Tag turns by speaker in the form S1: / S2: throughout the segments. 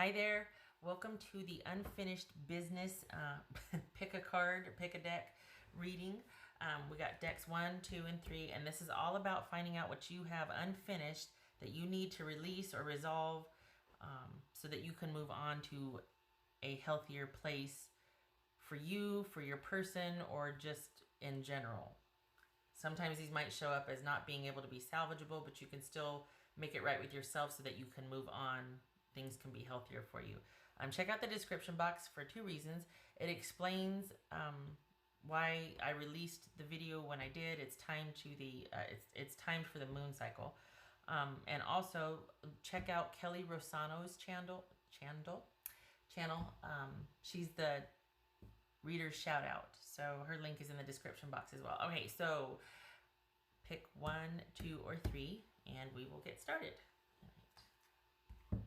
S1: Hi there. Welcome to the Unfinished Business Pick a Card or Pick a Deck reading. We got decks 1, 2, and 3, and this is all about finding out what you have unfinished that you need to release or resolve so that you can move on to a healthier place for you, for your person, or just in general. Sometimes these might show up as not being able to be salvageable, but you can still make it right with yourself so that you can move on. Things can be healthier for you. Check out the description box for 2 reasons. It explains why I released the video when I did. It's timed to the it's timed for the moon cycle, and also check out Kelly Rosano's channel. She's the reader's shout out, so her link is in the description box as well. Okay, so pick 1, 2, or 3, and we will get started. I'm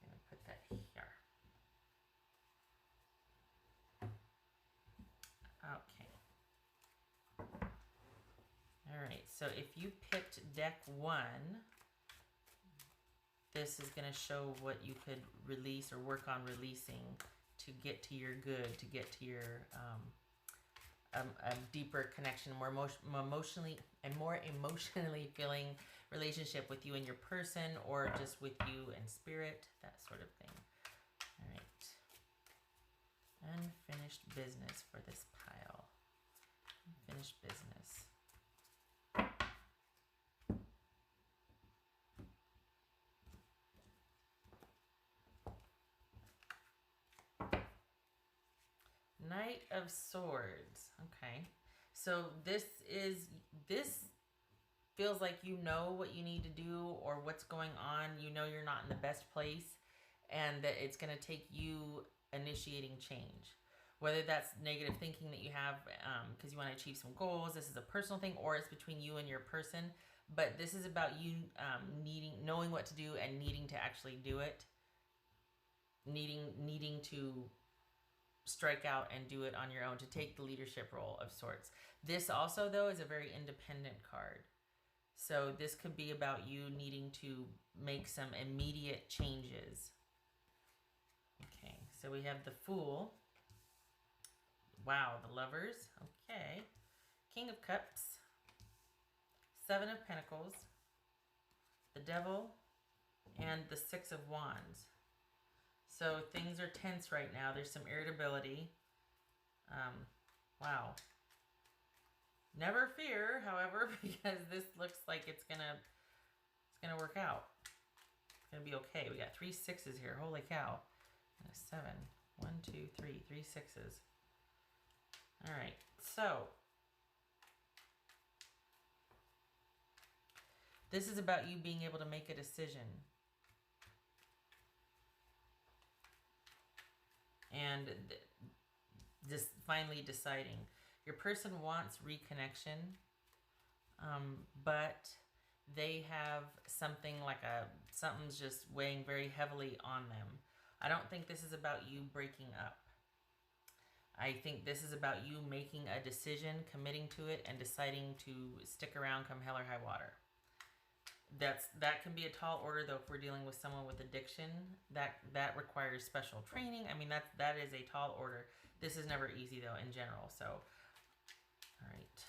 S1: going to put that here. Okay. All right, so if you picked deck 1, this is going to show what you could release or work on releasing to get to your good, to get to your a deeper connection, more emotionally filling relationship with you and your person, or just with you and spirit, that sort of thing. All right. Unfinished business for this pile. Unfinished business. Knight of Swords. Okay. So this feels like you know what you need to do or what's going on. You know you're not in the best place, and that it's going to take you initiating change. Whether that's negative thinking that you have because you want to achieve some goals. This is a personal thing, or it's between you and your person. But this is about you knowing what to do and needing to actually do it. Needing to strike out and do it on your own, to take the leadership role of sorts. This also, though, is a very independent card. So this could be about you needing to make some immediate changes. Okay, so we have the Fool. Wow, the Lovers. Okay. King of Cups. 7 of Pentacles. The Devil. And the 6 of Wands. So things are tense right now. There's some irritability. Wow. Never fear, however, because this looks like it's gonna work out. It's gonna be okay. We got 3 6s here. Holy cow. And a 7. 1, 2, 3. 3 6s. All right. So this is about you being able to make a decision. And just finally deciding. Your person wants reconnection, but they have something like something's just weighing very heavily on them. I don't think this is about you breaking up. I think this is about you making a decision, committing to it, and deciding to stick around come hell or high water. That can be a tall order, though. If we're dealing with someone with addiction, that requires special training. I mean, that is a tall order. This is never easy, though, in general. So, all right.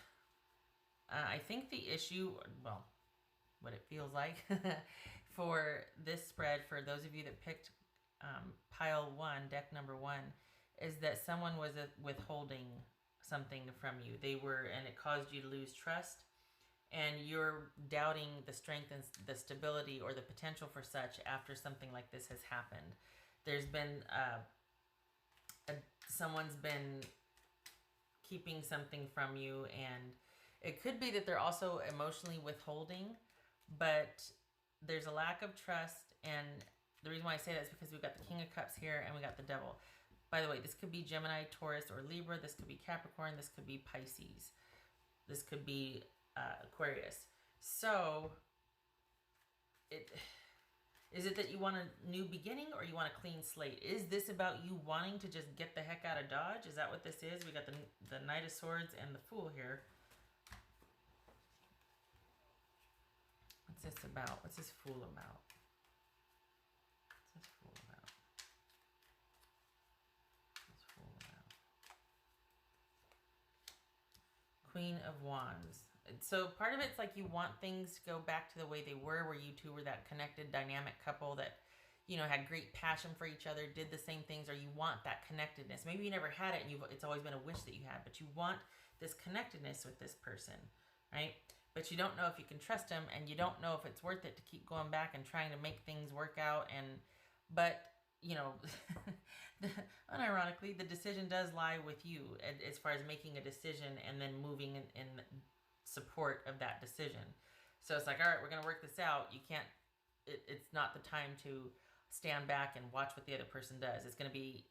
S1: I think the issue, well, what it feels like for this spread, for those of you that picked pile 1, deck number 1, is that someone was withholding something from you. And it caused you to lose trust. And you're doubting the strength and the stability or the potential for such after something like this has happened. There's been someone's been keeping something from you, and it could be that they're also emotionally withholding, but there's a lack of trust. And the reason why I say that is because we've got the King of Cups here and we got the Devil. By the way, this could be Gemini, Taurus, or Libra. This could be Capricorn. This could be Pisces. This could be Aquarius. So, is it that you want a new beginning or you want a clean slate? Is this about you wanting to just get the heck out of Dodge? Is that what this is? We got the Knight of Swords and the Fool here. What's this about? What's this Fool about? Queen of Wands. So part of it's like you want things to go back to the way they were, where you two were that connected, dynamic couple that, you know, had great passion for each other, did the same things, or you want that connectedness. Maybe you never had it and it's always been a wish that you had, but you want this connectedness with this person, right? But you don't know if you can trust them, and you don't know if it's worth it to keep going back and trying to make things work out. But, you know, unironically, the decision does lie with you as far as making a decision and then moving in support of that decision. So it's like, all right, we're going to work this out. You can't, it's not the time to stand back and watch what the other person does. It's going to be,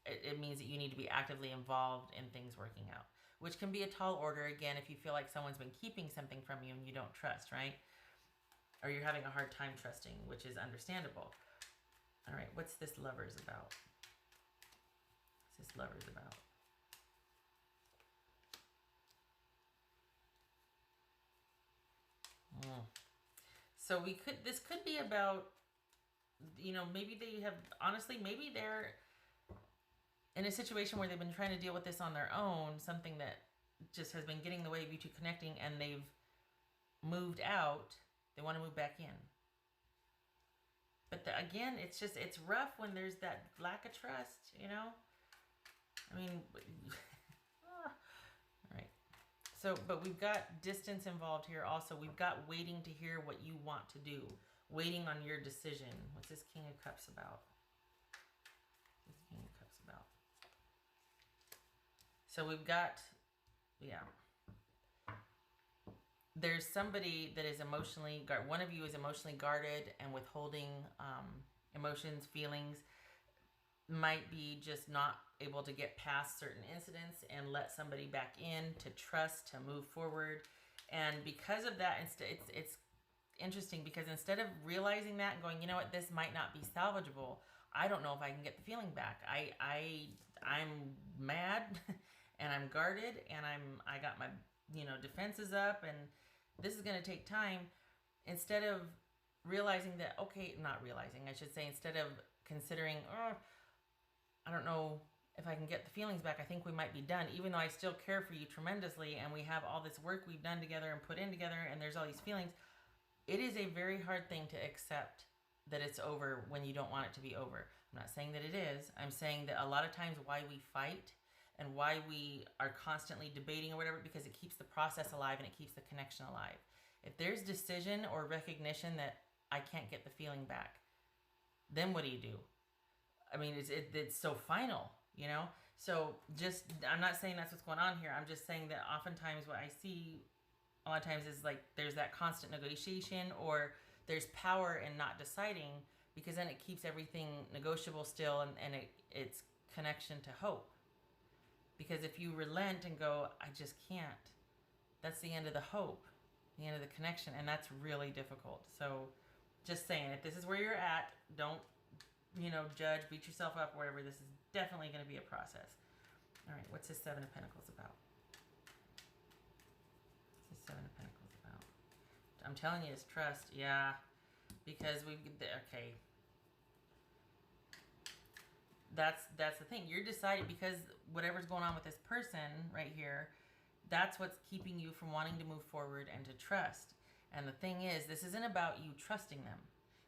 S1: it means that you need to be actively involved in things working out, which can be a tall order, again, if you feel like someone's been keeping something from you and you don't trust, right? Or you're having a hard time trusting, which is understandable. All right, what's this Lovers about? What's this Lovers about? So this could be about, you know, maybe they have, honestly, maybe they're in a situation where they've been trying to deal with this on their own, something that just has been getting in the way of you two connecting, and they've moved out. They want to move back in. But again, it's rough when there's that lack of trust, you know? I mean, all right. So, but we've got distance involved here also. We've got waiting to hear what you want to do. Waiting on your decision. What's this King of Cups about? What's this King of Cups about? So we've got, yeah. There's somebody that is emotionally, one of you is emotionally guarded and withholding emotions, feelings, might be just not able to get past certain incidents and let somebody back in, to trust, to move forward. And because of that, it's interesting, because instead of realizing that and going, you know what, this might not be salvageable, I don't know if I can get the feeling back. I'm mad and I'm guarded and I got my, you know, defenses up, and this is going to take time. Instead of realizing that, okay, not realizing, I should say, instead of considering, oh, I don't know if I can get the feelings back, I think we might be done, even though I still care for you tremendously and we have all this work we've done together and put in together and there's all these feelings. It is a very hard thing to accept that it's over when you don't want it to be over. I'm not saying that it is. I'm saying that a lot of times why we fight and why we are constantly debating or whatever, because it keeps the process alive and it keeps the connection alive. If there's decision or recognition that I can't get the feeling back, then what do you do? I mean, it's so final, you know? So just, I'm not saying that's what's going on here. I'm just saying that oftentimes what I see a lot of times is like there's that constant negotiation, or there's power in not deciding, because then it keeps everything negotiable still, and it's connection to hope. Because if you relent and go, I just can't, that's the end of the hope, the end of the connection, and that's really difficult. So just saying, if this is where you're at, don't, you know, judge, beat yourself up, wherever. This is definitely going to be a process. All right, what's this Seven of Pentacles about? What's this Seven of Pentacles about? I'm telling you, it's trust. Yeah, because okay. That's the thing. You're deciding, because whatever's going on with this person right here, that's what's keeping you from wanting to move forward and to trust. And the thing is, this isn't about you trusting them.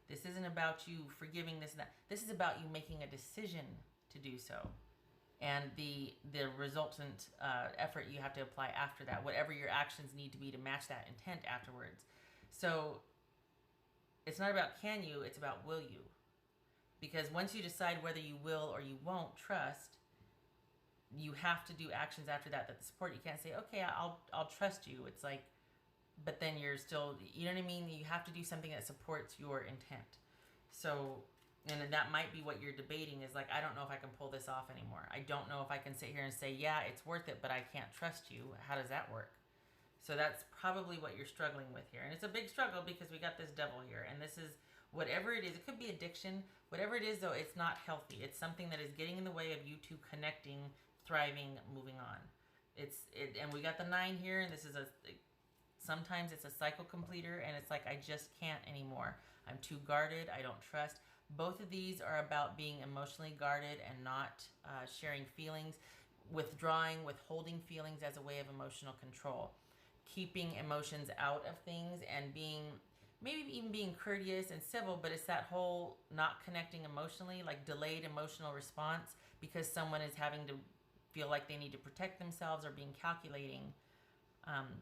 S1: This isn't about you forgiving this and that. This is about you making a decision to do so. And the resultant effort you have to apply after that, whatever your actions need to be to match that intent afterwards. So it's not about can you, it's about will you. Because once you decide whether you will or you won't trust, you have to do actions after that support. You can't say, okay, I'll trust you. It's like, but then you're still, you know what I mean? You have to do something that supports your intent. So, and that might be what you're debating, is like, I don't know if I can pull this off anymore. I don't know if I can sit here and say, yeah, it's worth it, but I can't trust you. How does that work? So that's probably what you're struggling with here. And it's a big struggle because we got this devil here. And this is, whatever it is, it could be addiction. Whatever it is, though, it's not healthy. It's something that is getting in the way of you two connecting, thriving, moving on. And we got the 9 here, and this is sometimes it's a cycle completer, and it's like, I just can't anymore. I'm too guarded. I don't trust. Both of these are about being emotionally guarded and not sharing feelings. withdrawing, withholding feelings as a way of emotional control, keeping emotions out of things, and being, maybe even being courteous and civil, but it's that whole not connecting emotionally, like delayed emotional response because someone is having to feel like they need to protect themselves or being calculating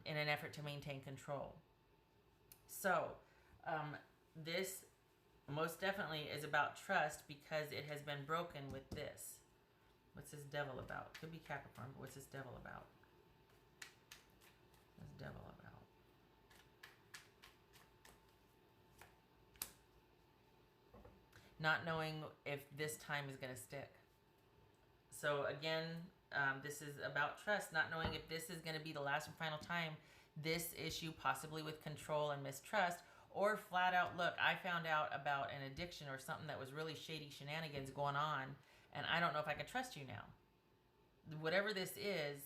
S1: in an effort to maintain control. So this most definitely is about trust because it has been broken with this. What's this devil about? Could be Capricorn, but what's this devil about? What's devil about? Not knowing if this time is going to stick. So again, this is about trust, not knowing if this is going to be the last and final time this issue, possibly with control and mistrust, or flat out, look, I found out about an addiction or something that was really shady shenanigans going on, and I don't know if I can trust you now. Whatever this is,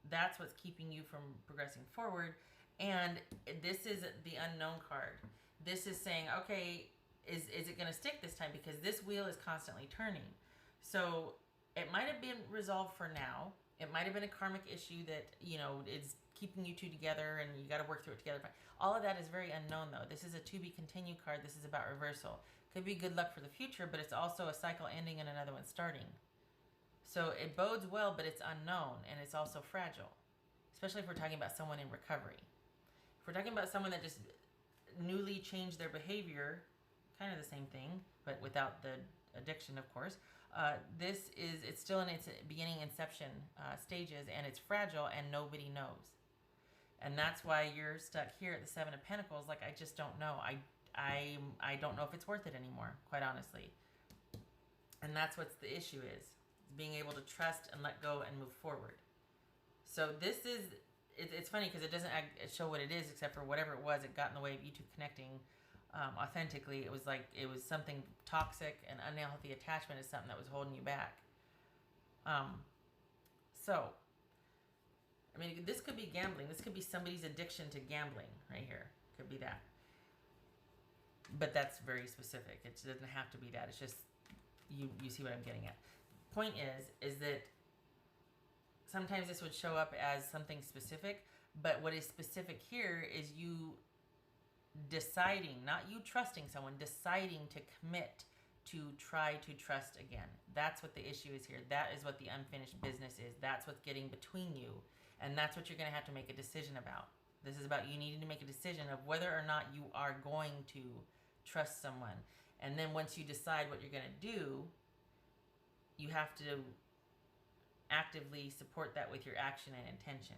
S1: that's what's keeping you from progressing forward. And this is the unknown card. This is saying, okay, is it going to stick this time? Because this wheel is constantly turning. So it might have been resolved for now. It might have been a karmic issue that, is keeping you two together and you got to work through it together. All of that is very unknown, though. This is a to be continued card. This is about reversal. Could be good luck for the future, but it's also a cycle ending and another one starting. So it bodes well, but it's unknown, and it's also fragile, especially if we're talking about someone in recovery. If we're talking about someone that just newly changed their behavior, kind of the same thing, but without the addiction, of course. It's still in its beginning inception stages, and it's fragile, and nobody knows. And that's why you're stuck here at the Seven of Pentacles. Like, I just don't know. I don't know if it's worth it anymore, quite honestly. And that's what the issue is being able to trust and let go and move forward. So this is, it's funny because it doesn't show what it is, except for whatever it was, it got in the way of you two connecting authentically. It was like, it was something toxic, and unhealthy attachment is something that was holding you back. So, I mean, this could be gambling. This could be somebody's addiction to gambling right here. Could be that. But that's very specific. It doesn't have to be that. It's just, you see what I'm getting at. Point is that sometimes this would show up as something specific, but what is specific here is you deciding, not you trusting someone, deciding to commit to try to trust again. That's what the issue is here. That is what the unfinished business is. That's what's getting between you, and that's what you're going to have to make a decision about. This is about you needing to make a decision of whether or not you are going to trust someone. And then once you decide what you're going to do, you have to actively support that with your action and intention.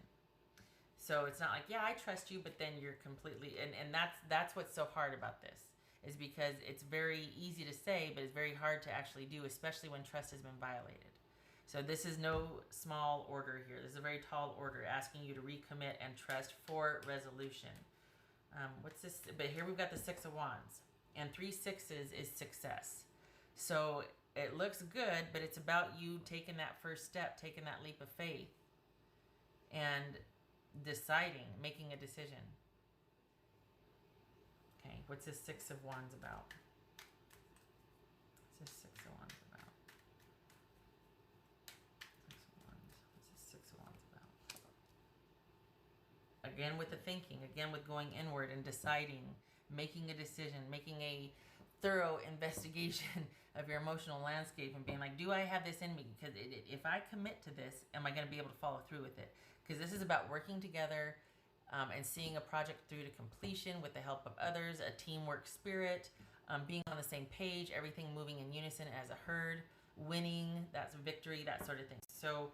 S1: So it's not like, yeah, I trust you, but then you're completely, and that's what's so hard about this, is because it's very easy to say, but it's very hard to actually do, especially when trust has been violated. So this is no small order here. This is a very tall order, asking you to recommit and trust for resolution. What's this? But here we've got the Six of Wands, and 3 sixes is success. So it looks good, but it's about you taking that first step, taking that leap of faith, and deciding, making a decision. Okay, what's this Six of Wands about? What's this Six of Wands about? Six of Wands. What's this Six of Wands about? Again with the thinking, again with going inward and deciding, making a decision, making a thorough investigation of your emotional landscape and being like, do I have this in me? Because if I commit to this, am I going to be able to follow through with it? Because this is about working together and seeing a project through to completion with the help of others, a teamwork spirit, being on the same page, everything moving in unison as a herd, winning, that's victory, that sort of thing. So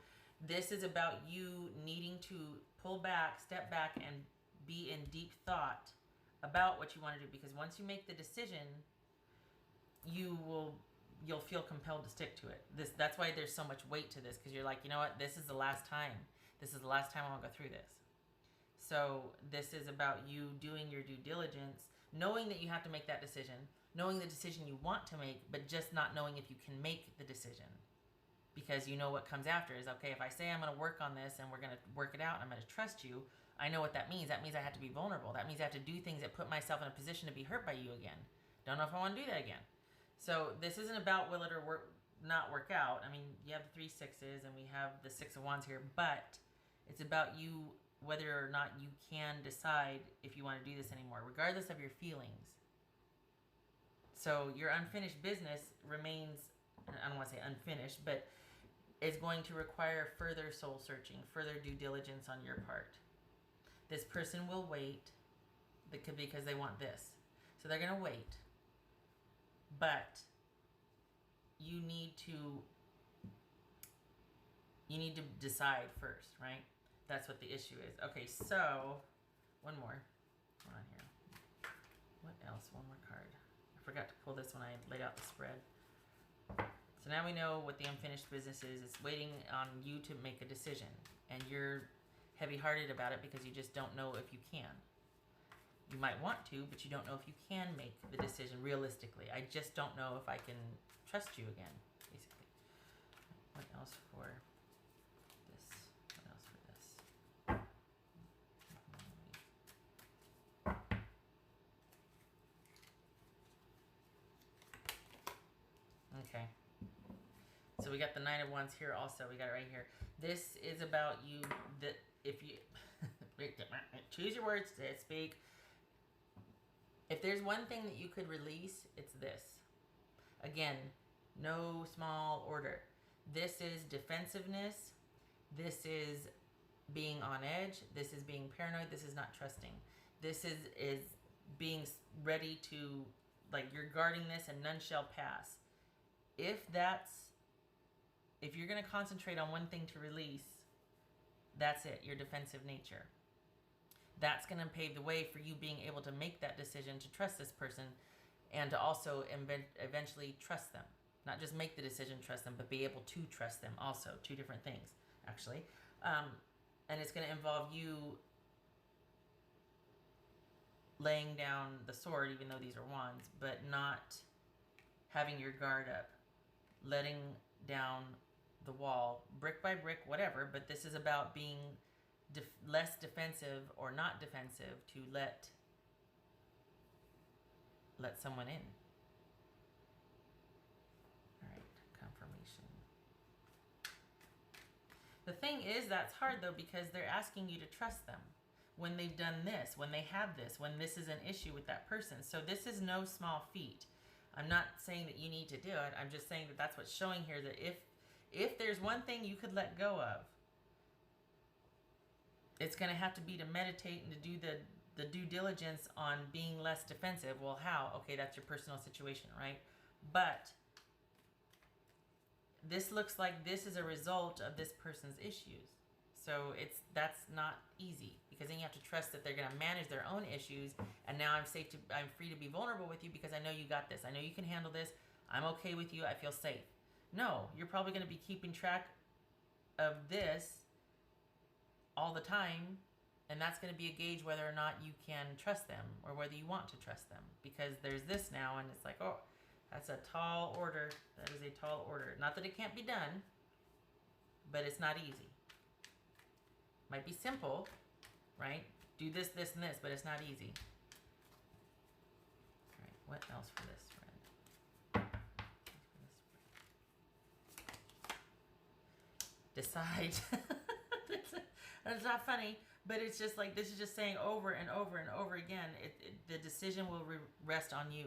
S1: this is about you needing to pull back, step back, and be in deep thought about what you want to do. Because once you make the decision, you'll feel compelled to stick to it. That's why there's so much weight to this, because you're like, you know what, this is the last time. This is the last time I want to go through this. So this is about you doing your due diligence, knowing that you have to make that decision, knowing the decision you want to make, but just not knowing if you can make the decision. Because you know what comes after is, okay, if I say I'm going to work on this and we're going to work it out and I'm going to trust you, I know what that means. That means I have to be vulnerable. That means I have to do things that put myself in a position to be hurt by you again. Don't know if I want to do that again. So this isn't about will it or not work out. I mean, you have the 3 6s and we have the 6 of Wands here, but it's about you, whether or not you can decide if you want to do this anymore, regardless of your feelings. So your unfinished business remains, I don't want to say unfinished, but it's going to require further soul searching, further due diligence on your part. This person will wait because they want this. So they're going to wait. But you need to decide first, right? That's what the issue is. Okay, so one more. Hold on here. What else? One more card. I forgot to pull this when I laid out the spread. So now we know what the unfinished business is. It's waiting on you to make a decision. And you're heavy-hearted about it because you just don't know if you can. You might want to, but you don't know if you can make the decision realistically. I just don't know if I can trust you again, basically. What else for this? What else for this? Okay. So we got the 9 of Wands here also. We got it right here. This is about you, that if you... choose your words to speak. If there's one thing that you could release, it's this. Again, no small order. This is defensiveness. This is being on edge. This is being paranoid. This is not trusting. This is being ready to, like, you're guarding this and none shall pass. If you're going to concentrate on one thing to release, that's it, your defensive nature. That's going to pave the way for you being able to make that decision to trust this person and to also eventually trust them. Not just make the decision, trust them, but be able to trust them also. 2 different things, actually. And it's going to involve you laying down the sword, even though these are wands, but not having your guard up. Letting down the wall, brick by brick, whatever, but this is about being less defensive or not defensive to let someone in. All right, confirmation. The thing is, that's hard though, because they're asking you to trust them when they've done this, when they have this, when this is an issue with that person. So this is no small feat. I'm not saying that you need to do it. I'm just saying that that's what's showing here, that if there's one thing you could let go of, it's going to have to be to meditate and to do the due diligence on being less defensive. Well, how? Okay, that's your personal situation, right? But this looks like this is a result of this person's issues. So that's not easy, because then you have to trust that they're going to manage their own issues. And now I'm free to be vulnerable with you because I know you got this. I know you can handle this. I'm okay with you. I feel safe. No, you're probably going to be keeping track of this all the time, and that's going to be a gauge whether or not you can trust them or whether you want to trust them, because there's this now, and it's like, oh, that's a tall order. That is a tall order. Not that it can't be done, but it's not easy. Might be simple, right? Do this, this, and this, but it's not easy. All right, what else for this friend? Decide. That's not funny, but it's just like, this is just saying over and over and over again, the decision will rest on you.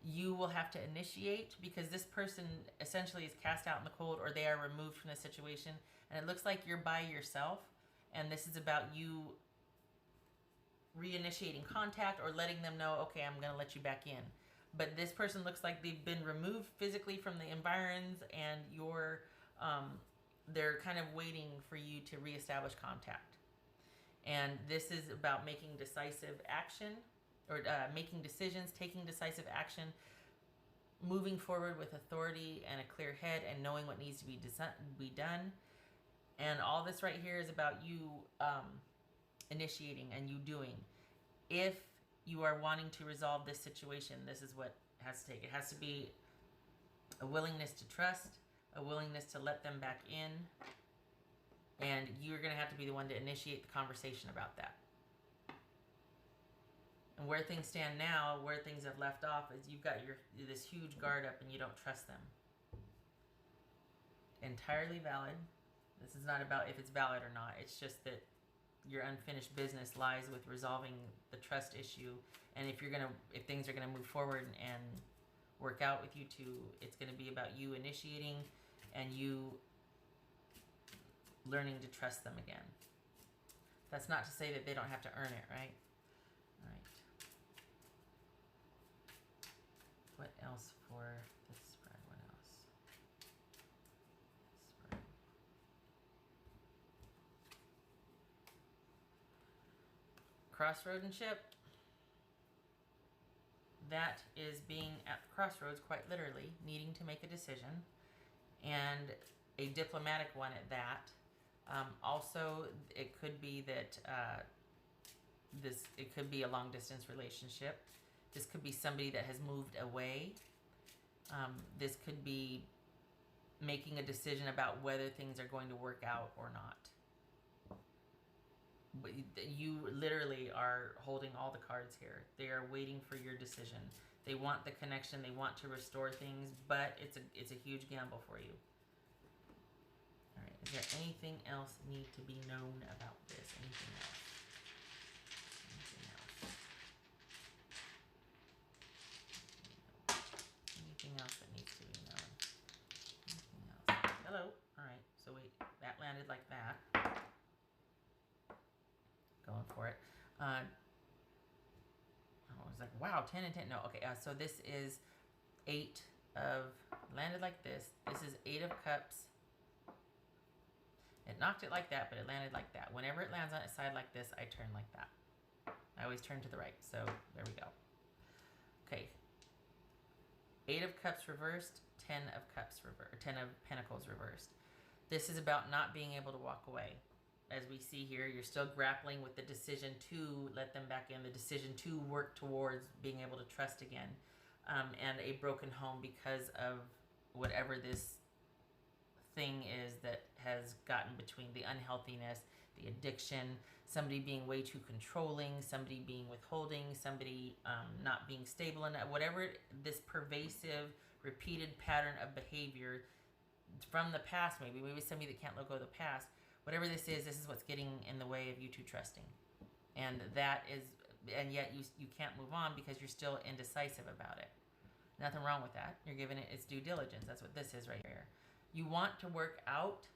S1: You will have to initiate, because this person essentially is cast out in the cold, or they are removed from the situation, and it looks like you're by yourself, and this is about you reinitiating contact or letting them know, okay, I'm going to let you back in. But this person looks like they've been removed physically from the environs, and they're kind of waiting for you to reestablish contact. And this is about making decisive action, or making decisions, taking decisive action, moving forward with authority and a clear head, and knowing what needs to be done. And all this right here is about you initiating and you doing. If you are wanting to resolve this situation, this is what has to take. It has to be a willingness to trust, a willingness to let them back in, and you're going to have to be the one to initiate the conversation about that. And where things stand now, where things have left off, is you've got this huge guard up and you don't trust them. entirely valid. This is not about if it's valid or not. It's just that your unfinished business lies with resolving the trust issue. And if things are gonna move forward and work out with you two, it's gonna be about you initiating and you learning to trust them again. That's not to say that they don't have to earn it, right? All right. What else for this spread? What else? Spread. Crossroadship. That is being at the crossroads, quite literally, needing to make a decision, and a diplomatic one at that. Also, it could be that it could be a long distance relationship. This could be somebody that has moved away. This could be making a decision about whether things are going to work out or not. But you literally are holding all the cards here. They are waiting for your decision. They want the connection. They want to restore things, but it's a huge gamble for you. All right. Is there anything else need to be known about this? Anything else? Anything else that needs to be known? Anything else? Hello. All right. So wait, that landed like that. Going for it. I was like, wow, 10 and 10. No, okay. So this is 8 of, landed like this. This is 8 of cups. It knocked it like that, but it landed like that. Whenever it lands on its side like this, I turn like that. I always turn to the right. So there we go. Okay. 8 of cups reversed, 10 of cups reversed, 10 of pentacles reversed. This is about not being able to walk away. As we see here, you're still grappling with the decision to let them back in, the decision to work towards being able to trust again, and a broken home because of whatever this thing is that has gotten between the unhealthiness, the addiction, somebody being way too controlling, somebody being withholding, somebody not being stable enough, whatever this pervasive, repeated pattern of behavior from the past, maybe somebody that can't let go of the past. Whatever this is what's getting in the way of you two trusting. And yet you can't move on because you're still indecisive about it. Nothing wrong with that. You're giving it its due diligence. That's what this is right here. You want to work out.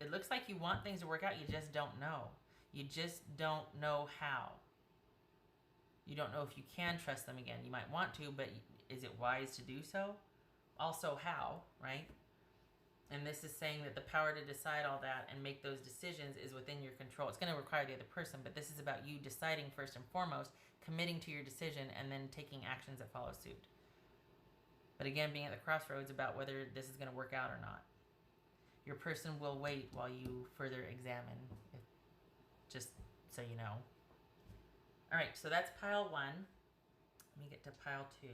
S1: It looks like you want things to work out. You just don't know. You just don't know how. You don't know if you can trust them again. You might want to, but is it wise to do so? Also, how, right? And this is saying that the power to decide all that and make those decisions is within your control. It's going to require the other person, but this is about you deciding first and foremost, committing to your decision, and then taking actions that follow suit. But again, being at the crossroads about whether this is going to work out or not. Your person will wait while you further examine, just so you know. All right, so that's pile 1. Let me get to pile 2.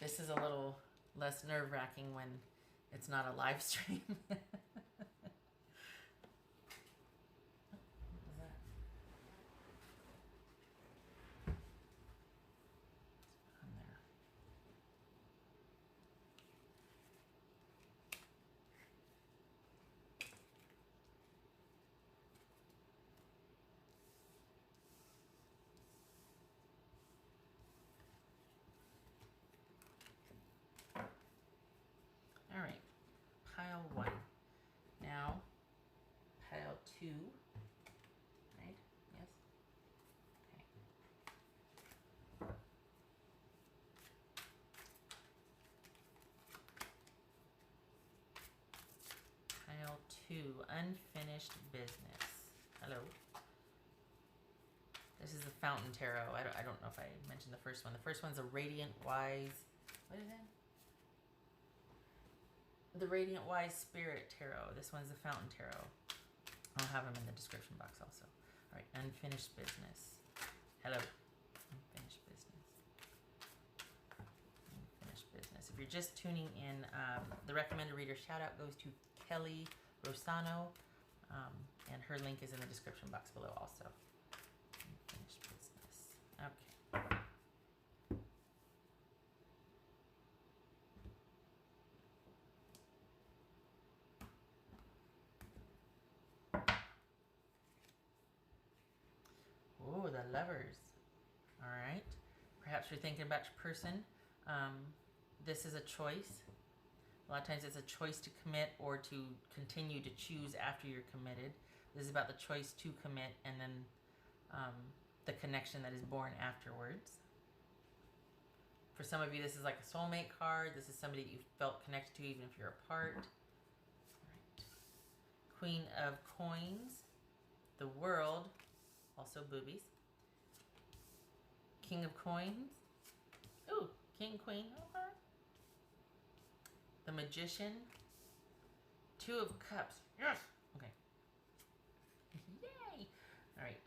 S1: This is a little less nerve-wracking when it's not a live stream. What was that? On there. All right. Pile 1. Now, pile 2. Right? Yes? Okay. Pile 2. Unfinished business. Hello. This is the Fountain Tarot. I don't know if I mentioned the first one. The first one's a Radiant Wise. What is it? The Radiant Wise Spirit Tarot. This one's the Fountain Tarot. I'll have them in the description box also. All right, unfinished business. Hello. Unfinished business. Unfinished business. If you're just tuning in, the recommended reader shout out goes to Kelly Rosano, and her link is in the description box below also. Unfinished business. Okay. Lovers. All right. Perhaps you're thinking about your person. This is a choice. A lot of times it's a choice to commit or to continue to choose after you're committed. This is about the choice to commit and then the connection that is born afterwards. For some of you, this is like a soulmate card. This is somebody that you felt connected to even if you're apart. Right. Queen of Coins. The World. Also boobies. King of Coins. Ooh, King, Queen. Okay. The Magician. Two of Cups. Yes! Okay. Yay! Alright.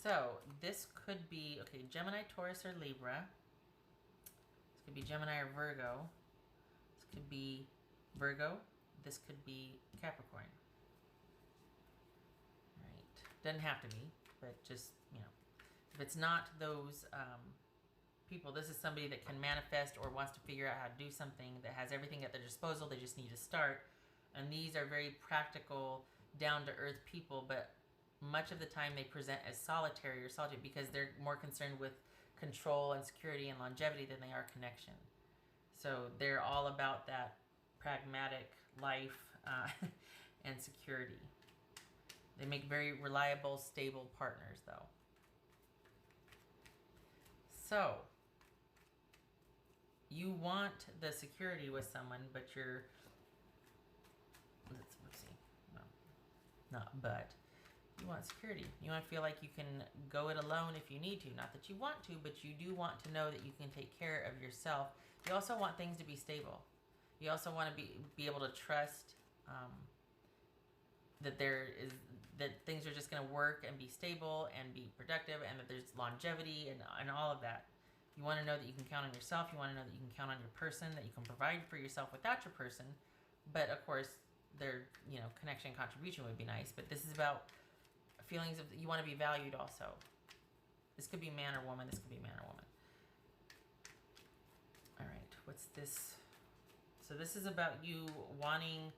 S1: So, this could be, okay, Gemini, Taurus, or Libra. This could be Gemini or Virgo. This could be Virgo. This could be Capricorn. Right. Doesn't have to be, but just, you know. If it's not those people, this is somebody that can manifest or wants to figure out how to do something, that has everything at their disposal. They just need to start. And these are very practical, down-to-earth people, but much of the time they present as solitary or solitude because they're more concerned with control and security and longevity than they are connection. So they're all about that pragmatic life and security. They make very reliable, stable partners, though. So you want the security with someone, but you're, let's see, no, not but. You want security. You want to feel like you can go it alone if you need to. Not that you want to, but you do want to know that you can take care of yourself. You also want things to be stable. You also want to be able to trust that that things are just going to work and be stable and be productive, and that there's longevity and all of that. You want to know that you can count on yourself. You want to know that you can count on your person, that you can provide for yourself without your person. But of course, their connection and contribution would be nice. But this is about feelings of you want to be valued also. This could be man or woman. This could be man or woman. All right, what's this? So this is about you wanting,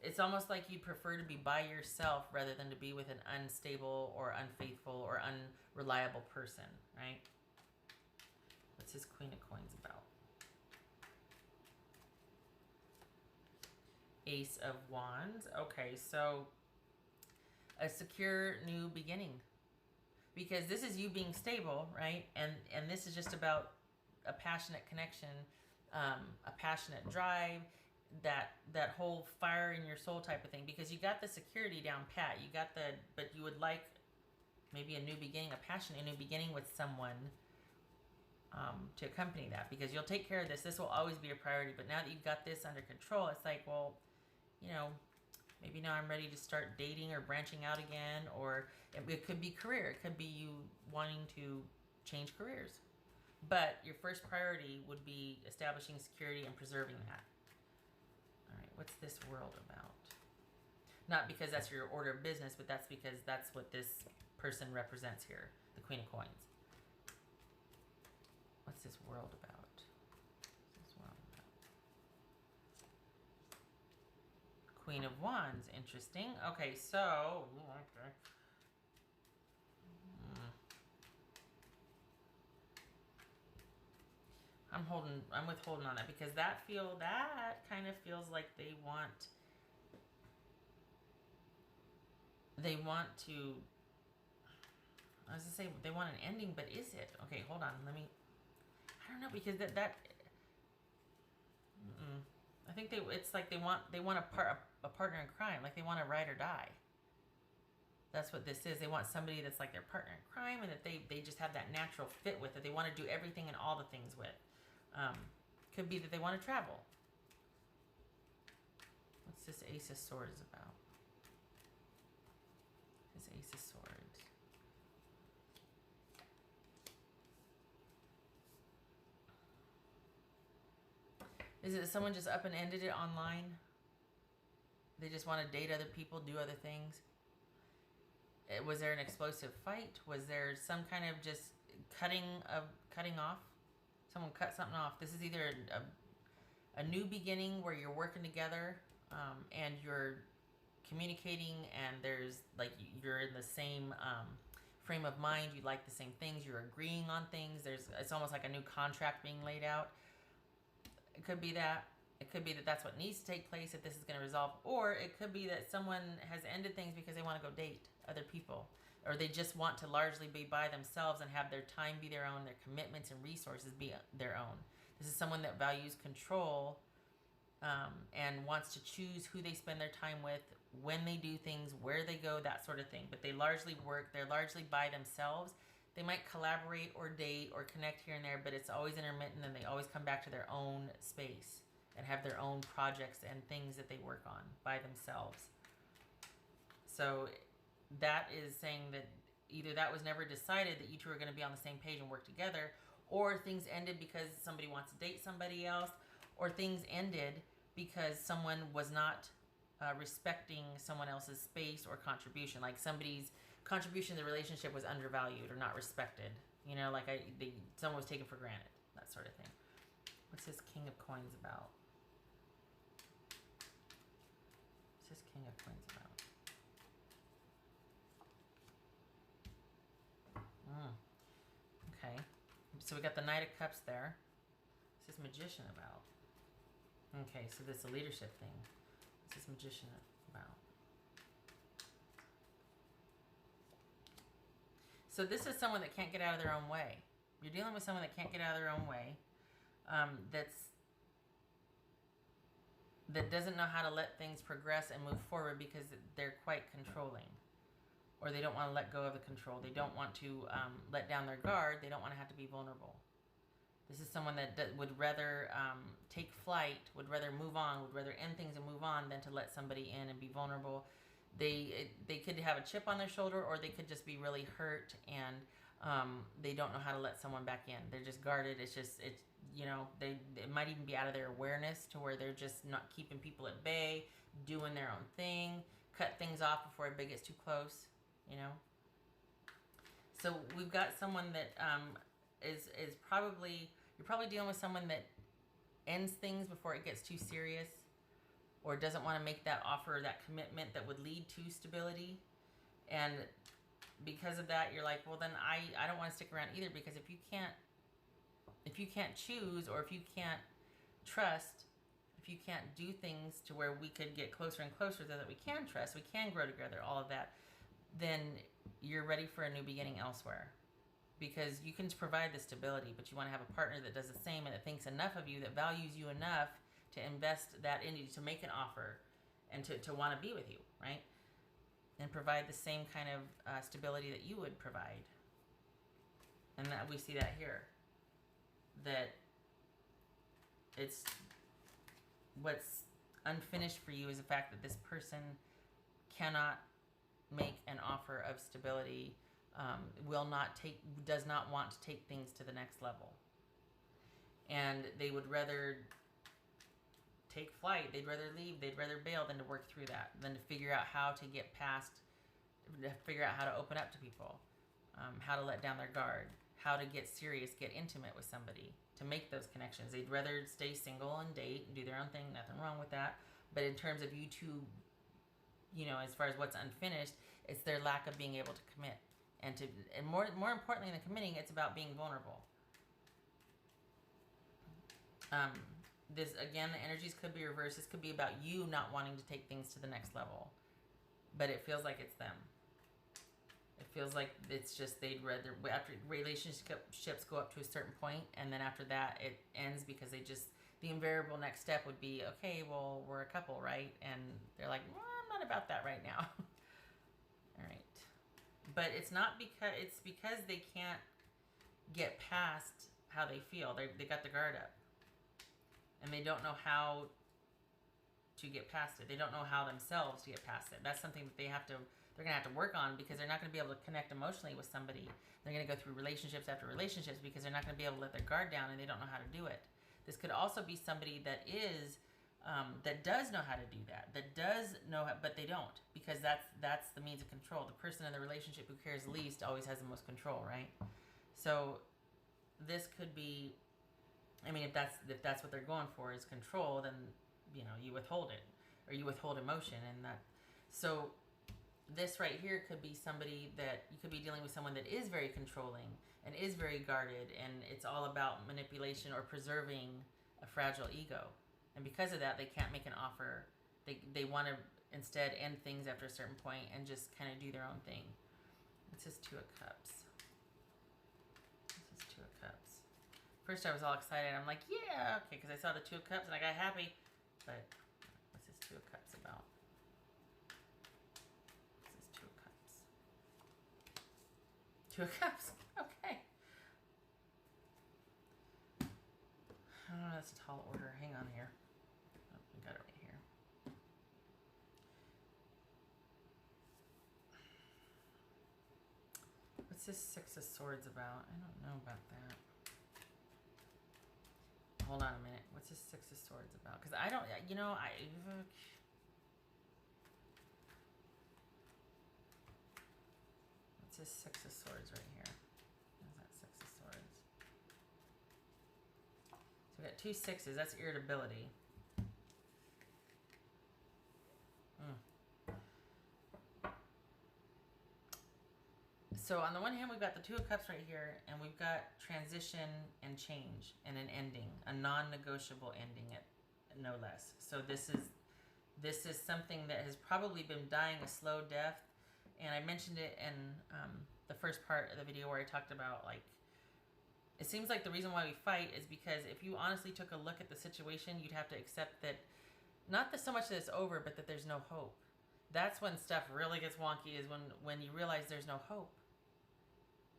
S1: it's almost like you prefer to be by yourself rather than to be with an unstable or unfaithful or unreliable person, right? What's this Queen of Coins about? Ace of Wands. Okay, so a secure new beginning, because this is you being stable, right? And this is just about a passionate connection, a passionate drive, that whole fire in your soul type of thing, because you got the security down pat, you got but you would like maybe a new beginning, a passionate new beginning with someone to accompany that, because you'll take care of this. This will always be a priority, but now that you've got this under control, it's like, well, maybe now I'm ready to start dating or branching out again, or it could be career. It could be you wanting to change careers. But your first priority would be establishing security and preserving that. All right, what's this world about? Not because that's your order of business, but that's because that's what this person represents here, the Queen of Coins. What's this world about? Queen of Wands, interesting. Okay, so I'm withholding on that, because that kind of feels like they want to, I was gonna say they want an ending, but is it? Okay, hold on, I don't know, because I think it's like they want a partner in crime, like they want to ride or die. That's what this is. They want somebody that's like their partner in crime, and that they just have that natural fit with, that they want to do everything and all the things with. Could be that they want to travel. What's this Ace of Swords about? This Ace of Swords. Is it someone just up and ended it online? They just want to date other people, do other things? Was there an explosive fight? Was there some kind of just cutting off? Someone cut something off. This is either a new beginning where you're working together, and you're communicating, and there's like you're in the same frame of mind. You like the same things. You're agreeing on things. It's almost like a new contract being laid out. It could be that. It could be that that's what needs to take place if this is going to resolve, or it could be that someone has ended things because they want to go date other people, or they just want to largely be by themselves and have their time be their own, their commitments and resources be their own. This is someone that values control, and wants to choose who they spend their time with, when they do things, where they go, that sort of thing. But they largely work, they're largely by themselves. They might collaborate or date or connect here and there, but it's always intermittent, and they always come back to their own space and have their own projects and things that they work on by themselves. So that is saying that either that was never decided that you two are going to be on the same page and work together, or things ended because somebody wants to date somebody else, or things ended because someone was not respecting someone else's space or contribution. Like somebody's contribution to the relationship was undervalued or not respected. You know, like someone was taken for granted, that sort of thing. What's this King of Coins about? What's this King of Coins about? Okay. So we got the Knight of Cups there. What's this Magician about? Okay, so this is a leadership thing. What's this Magician about? So this is someone that can't get out of their own way. You're dealing with someone that can't get out of their own way. That doesn't know how to let things progress and move forward because they're quite controlling. Or they don't want to let go of the control. They don't want to let down their guard. They don't want to have to be vulnerable. This is someone that would rather take flight, would rather move on, would rather end things and move on than to let somebody in and be vulnerable. They could have a chip on their shoulder, or they could just be really hurt, and they don't know how to let someone back in. They're just guarded. It might even be out of their awareness to where they're just not keeping people at bay, doing their own thing, cut things off before everybody gets too close, you know. So we've got someone that is probably, you're probably dealing with someone that ends things before it gets too serious, or doesn't want to make that offer, that commitment that would lead to stability. And because of that, you're like, well, then I don't want to stick around either, because if you can't choose, or if you can't trust, if you can't do things to where we could get closer and closer so that we can trust, we can grow together, all of that, then you're ready for a new beginning elsewhere. Because you can provide the stability, but you want to have a partner that does the same, and that thinks enough of you, that values you enough to invest that in you, to make an offer, and to want to be with you, right? And provide the same kind of stability that you would provide. And that we see that here. That it's what's unfinished for you is the fact that this person cannot make an offer of stability, does not want to take things to the next level. And they would rather take flight, they'd rather leave, they'd rather bail than to work through that, than to figure out how to get past, to figure out how to open up to people, how to let down their guard, how to get serious, get intimate with somebody, to make those connections. They'd rather stay single and date and do their own thing, nothing wrong with that. But in terms of you two, you know, as far as what's unfinished, it's their lack of being able to commit. And more importantly than committing, it's about being vulnerable. This, again, the energies could be reversed. This could be about you not wanting to take things to the next level. But it feels like it's them. It feels like it's just they'd rather, after relationships go up to a certain point, and then after that it ends because they just, the invariable next step would be, okay, well, we're a couple, right? And they're like, well, I'm not about that right now. All right. But it's not because, it's because they can't get past how they feel. They got the guard up. And they don't know how to get past it. They don't know how themselves to get past it. That's something that they're going to have to work on, because they're not going to be able to connect emotionally with somebody. They're going to go through relationships after relationships because they're not going to be able to let their guard down, and they don't know how to do it. This could also be somebody that is, that does know how to do that. That does know, but they don't, because that's the means of control. The person in the relationship who cares least always has the most control, right? So this could be I mean, if that's what they're going for is control, then you withhold it, or you withhold emotion, and that. So this right here could be somebody that you could be dealing with, someone that is very controlling and is very guarded, and it's all about manipulation or preserving a fragile ego, and because of that, they can't make an offer. They want to instead end things after a certain point and just kind of do their own thing. This is Two of Cups. First I was all excited. I'm like, yeah, okay, because I saw the Two of Cups and I got happy. But what's this Two of Cups about? This is Two of Cups. Two of Cups. Okay. I don't know, that's a tall order. Hang on here. Oh, we got it right here. What's this Six of Swords about? I don't know about that. Hold on a minute. What's this Six of Swords about? Because I don't, what's this Six of Swords right here? What's that Six of Swords? So we got two sixes. That's irritability. So on the one hand, we've got the Two of Cups right here, and we've got transition and change and an ending, a non-negotiable ending, no less. So this is something that has probably been dying a slow death, and I mentioned it in the first part of the video where I talked about, like, it seems like the reason why we fight is because if you honestly took a look at the situation, you'd have to accept that, not that so much that it's over, but that there's no hope. That's when stuff really gets wonky, is when you realize there's no hope.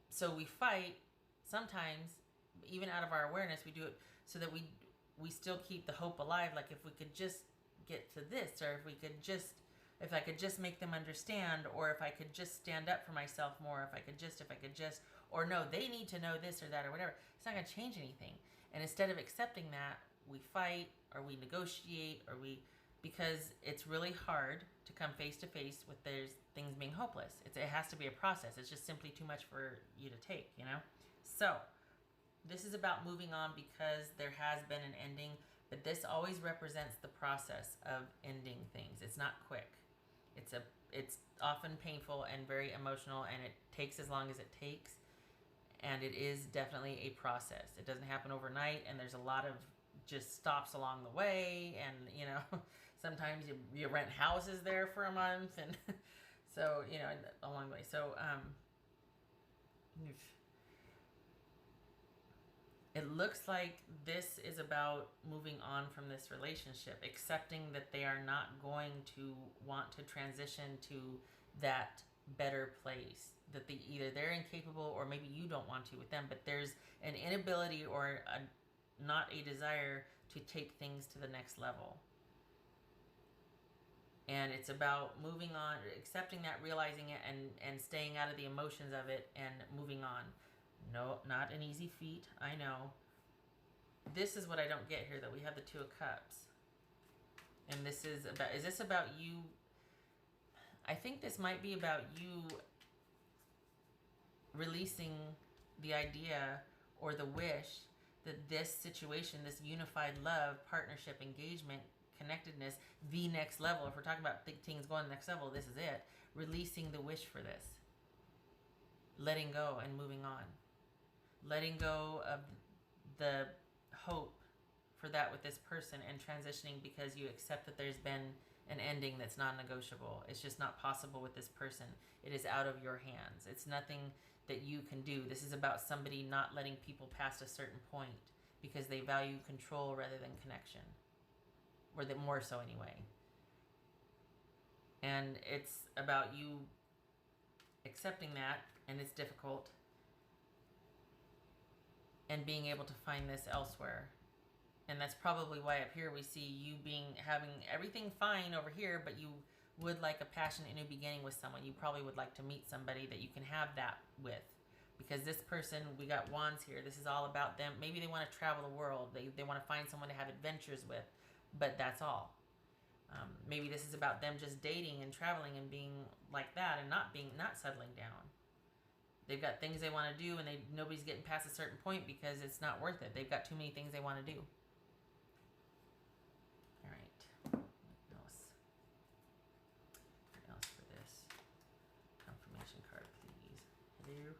S1: So we fight sometimes, even out of our awareness, we do it so that we still keep the hope alive. Like, if we could just get to this, or if I could just make them understand, or if I could just stand up for myself more, if I could just, or no, they need to know this or that or whatever. It's not going to change anything. And instead of accepting that, we fight, or we negotiate, because it's really hard to come face to face with there's things being hopeless. It has to be a process. It's just simply too much for you to take, So this is about moving on because there has been an ending, but this always represents the process of ending things. It's not quick. It's often painful and very emotional, and it takes as long as it takes, and it is definitely a process. It doesn't happen overnight, and there's a lot of just stops along the way, and sometimes you rent houses there for a month, and so along the way. So it looks like this is about moving on from this relationship, accepting that they are not going to want to transition to that better place, that either they're incapable, or maybe you don't want to with them, but there's an inability or not a desire to take things to the next level. And it's about moving on, accepting that, realizing it, and staying out of the emotions of it and moving on. No, not an easy feat, I know. This is what I don't get here, that we have the Two of Cups. And is this about you? I think this might be about you releasing the idea or the wish that this situation, this unified love, partnership, engagement, connectedness, the next level, if we're talking about things going to the next level, this is it. Releasing the wish for this. Letting go and moving on. Letting go of the hope for that with this person and transitioning because you accept that there's been an ending that's non-negotiable. It's just not possible with this person. It is out of your hands. It's nothing that you can do. This is about somebody not letting people past a certain point because they value control rather than connection. Or that more so anyway. And it's about you accepting that, and it's difficult, and being able to find this elsewhere. And that's probably why up here we see you having everything fine over here, but you would like a passionate new beginning with someone. You probably would like to meet somebody that you can have that with. Because this person, we got wands here, this is all about them. Maybe they want to travel the world. They want to find someone to have adventures with, but that's all. Maybe this is about them just dating and traveling and being like that and not settling down. They've got things they want to do, and nobody's getting past a certain point because it's not worth it. They've got too many things they want to do. All right. What else? What else for this? Confirmation card, please. Hello.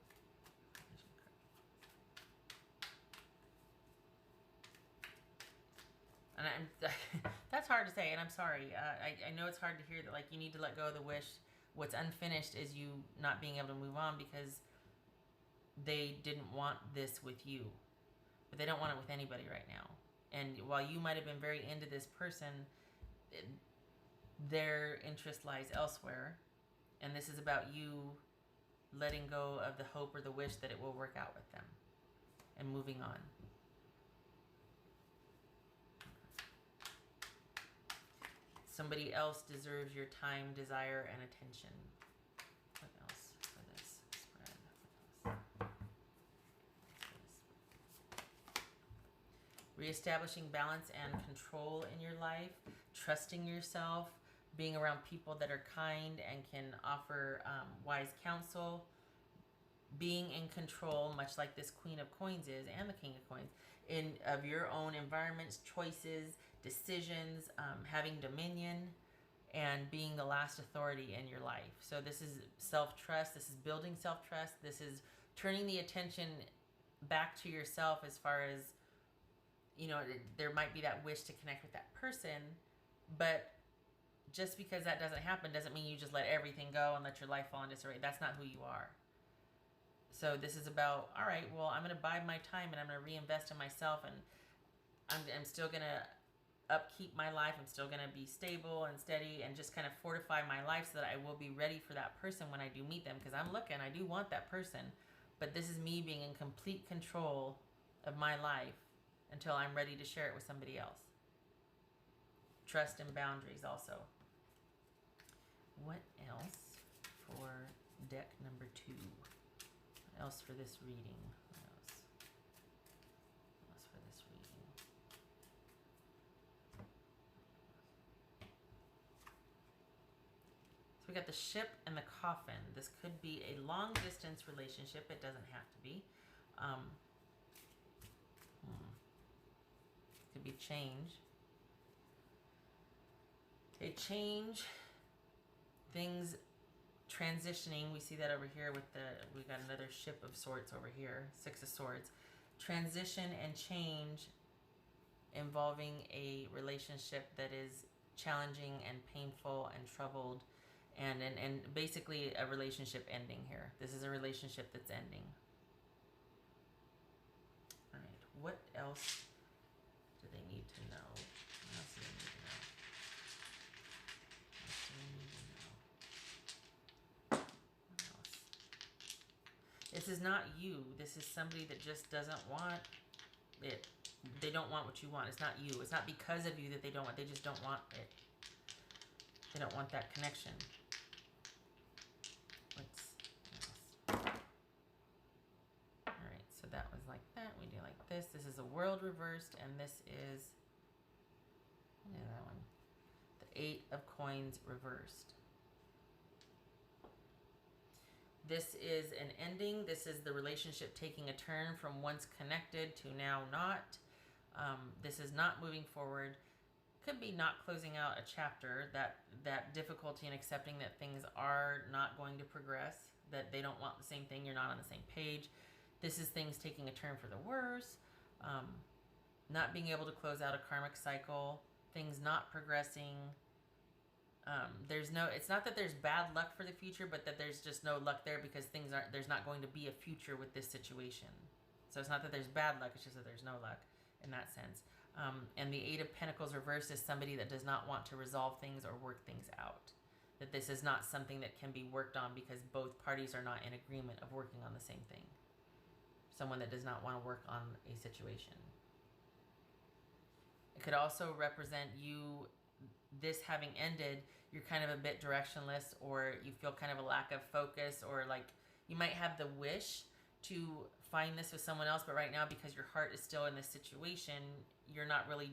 S1: Confirmation card. And that's hard to say, and I'm sorry. I know it's hard to hear that, like, you need to let go of the wish. What's unfinished is you not being able to move on because they didn't want this with you. But they don't want it with anybody right now. And while you might have been very into this person, their interest lies elsewhere. And this is about you letting go of the hope or the wish that it will work out with them and moving on. Somebody else deserves your time, desire, and attention. What else for this spread? What else? Reestablishing balance and control in your life, trusting yourself, being around people that are kind and can offer wise counsel, being in control, much like this Queen of Coins is, and the King of Coins, of your own environments, choices, decisions, having dominion, and being the last authority in your life. So this is self-trust. This is building self-trust. This is turning the attention back to yourself as far as, you know, there might be that wish to connect with that person, but just because that doesn't happen doesn't mean you just let everything go and let your life fall into disarray. That's not who you are. So this is about, all right, well, I'm going to bide my time and I'm going to reinvest in myself, and I'm still going to upkeep my life. I'm still going to be stable and steady and just kind of fortify my life so that I will be ready for that person when I do meet them, because I'm looking, I do want that person, but this is me being in complete control of my life until I'm ready to share it with somebody else. Trust and boundaries also. What else for deck number 2? What else for this reading? What else? What else for this reading? So we got the Ship and the Coffin. This could be a long distance relationship. It doesn't have to be. Could be change. A change. Things transitioning. We see that over here with we got another Ship of Swords over here, 6 of Swords. Transition and change involving a relationship that is challenging and painful and troubled, and basically a relationship ending here. This is a relationship that's ending. All right, what else do they need to know? What else do they need to know? This is not you. This is somebody that just doesn't want it. They don't want what you want. It's not you. It's not because of you that they don't want. They just don't want it. They don't want that connection. Alright, so that was like that. We do like this. This is a World reversed, and this is, that one. The 8 of Coins reversed. This is an ending. This is the relationship taking a turn from once connected to now not. This is not moving forward. Could be not closing out a chapter, that difficulty in accepting that things are not going to progress, that they don't want the same thing, you're not on the same page. This is things taking a turn for the worse, not being able to close out a karmic cycle, things not progressing. It's not that there's bad luck for the future, but that there's just no luck there because there's not going to be a future with this situation. So it's not that there's bad luck, it's just that there's no luck in that sense. And the 8 of Pentacles reversed is somebody that does not want to resolve things or work things out. That this is not something that can be worked on because both parties are not in agreement of working on the same thing. Someone that does not want to work on a situation. It could also represent you, this having ended, you're kind of a bit directionless, or you feel kind of a lack of focus, or like you might have the wish to find this with someone else, but right now because your heart is still in this situation, you're not really,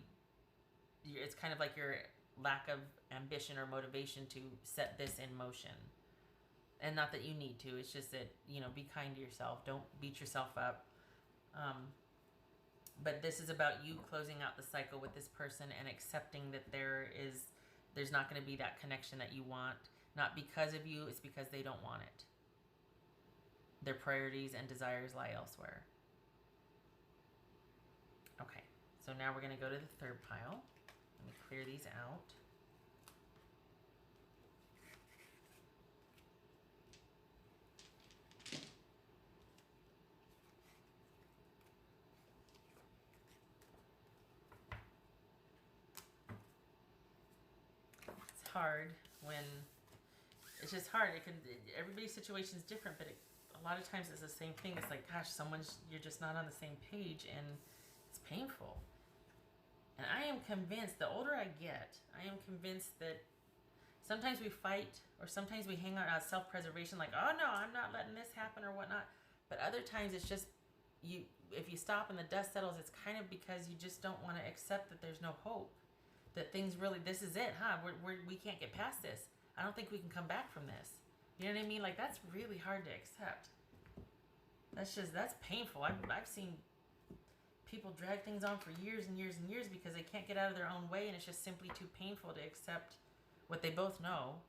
S1: it's kind of like your lack of ambition or motivation to set this in motion. And not that you need to. It's just that, you know, be kind to yourself. Don't beat yourself up. But this is about you closing out the cycle with this person and accepting that there's not going to be that connection that you want. Not because of you, it's because they don't want it. Their priorities and desires lie elsewhere. Okay, so now we're going to go to the third pile. Let me clear these out. It's hard when it's just hard. Everybody's situation is different, but a lot of times it's the same thing. It's like, gosh, you're just not on the same page, and it's painful. And I am convinced, the older I get, I am convinced that sometimes we fight, or sometimes we hang out on self-preservation, like, oh no, I'm not letting this happen or whatnot. But other times it's just, if you stop and the dust settles, it's kind of because you just don't want to accept that there's no hope. That things really, this is it, huh? We can't get past this. I don't think we can come back from this. You know what I mean? Like, that's really hard to accept. That's painful. I've seen people drag things on for years and years and years because they can't get out of their own way, and it's just simply too painful to accept what they both know.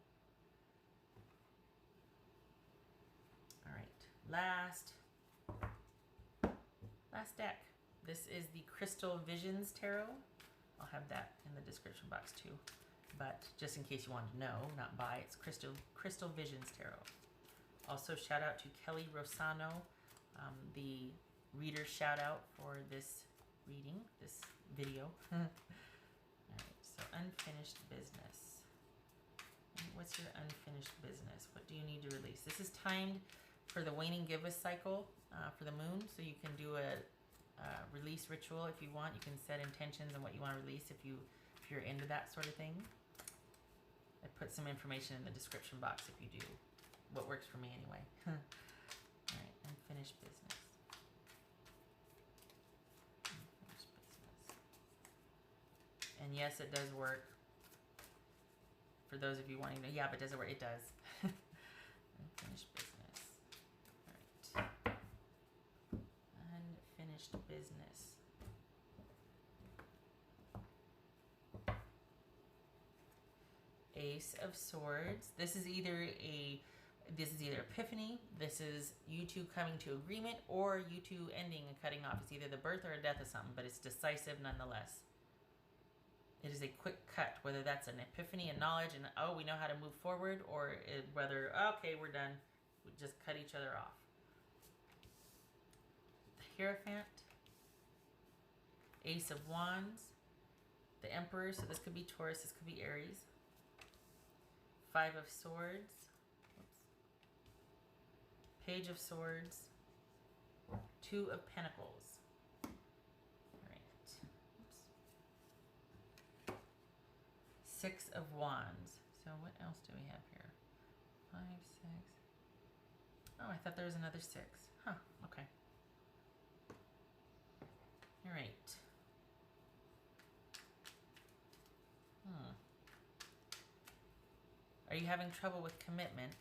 S1: All right, last deck. This is the Crystal Visions Tarot. I'll have that in the description box too, but just in case you wanted to know, not buy, it's Crystal Visions Tarot. Also, shout out to Kelly Rosano, the reader shout out for this reading, this video. All right, so unfinished business. What's your unfinished business? What do you need to release? This is timed for the Waning Gibbous cycle for the moon, so you can do a release ritual if you want. You can set intentions on what you want to release if you're into that sort of thing. I put some information in the description box if you do. What works for me anyway. All right, unfinished business. Unfinished business. And yes, it does work. For those of you wanting to, yeah, but does it work? It does. Unfinished business. All right. Unfinished business. Ace of Swords. This is either epiphany. This is you two coming to agreement, or you two ending and cutting off. It's either the birth or a death of something, but it's decisive nonetheless. It is a quick cut, whether that's an epiphany and knowledge and, oh, we know how to move forward, or whether, okay, we're done. We just cut each other off. The Hierophant. Ace of Wands. The Emperor, so this could be Taurus, this could be Aries. Five of Swords. Oops. Page of Swords. Two of Pentacles. All right. Oops. Six of Wands. So what else do we have here? 5, 6. Oh, I thought there was another 6. Huh, okay. All right. Are you having trouble with commitment?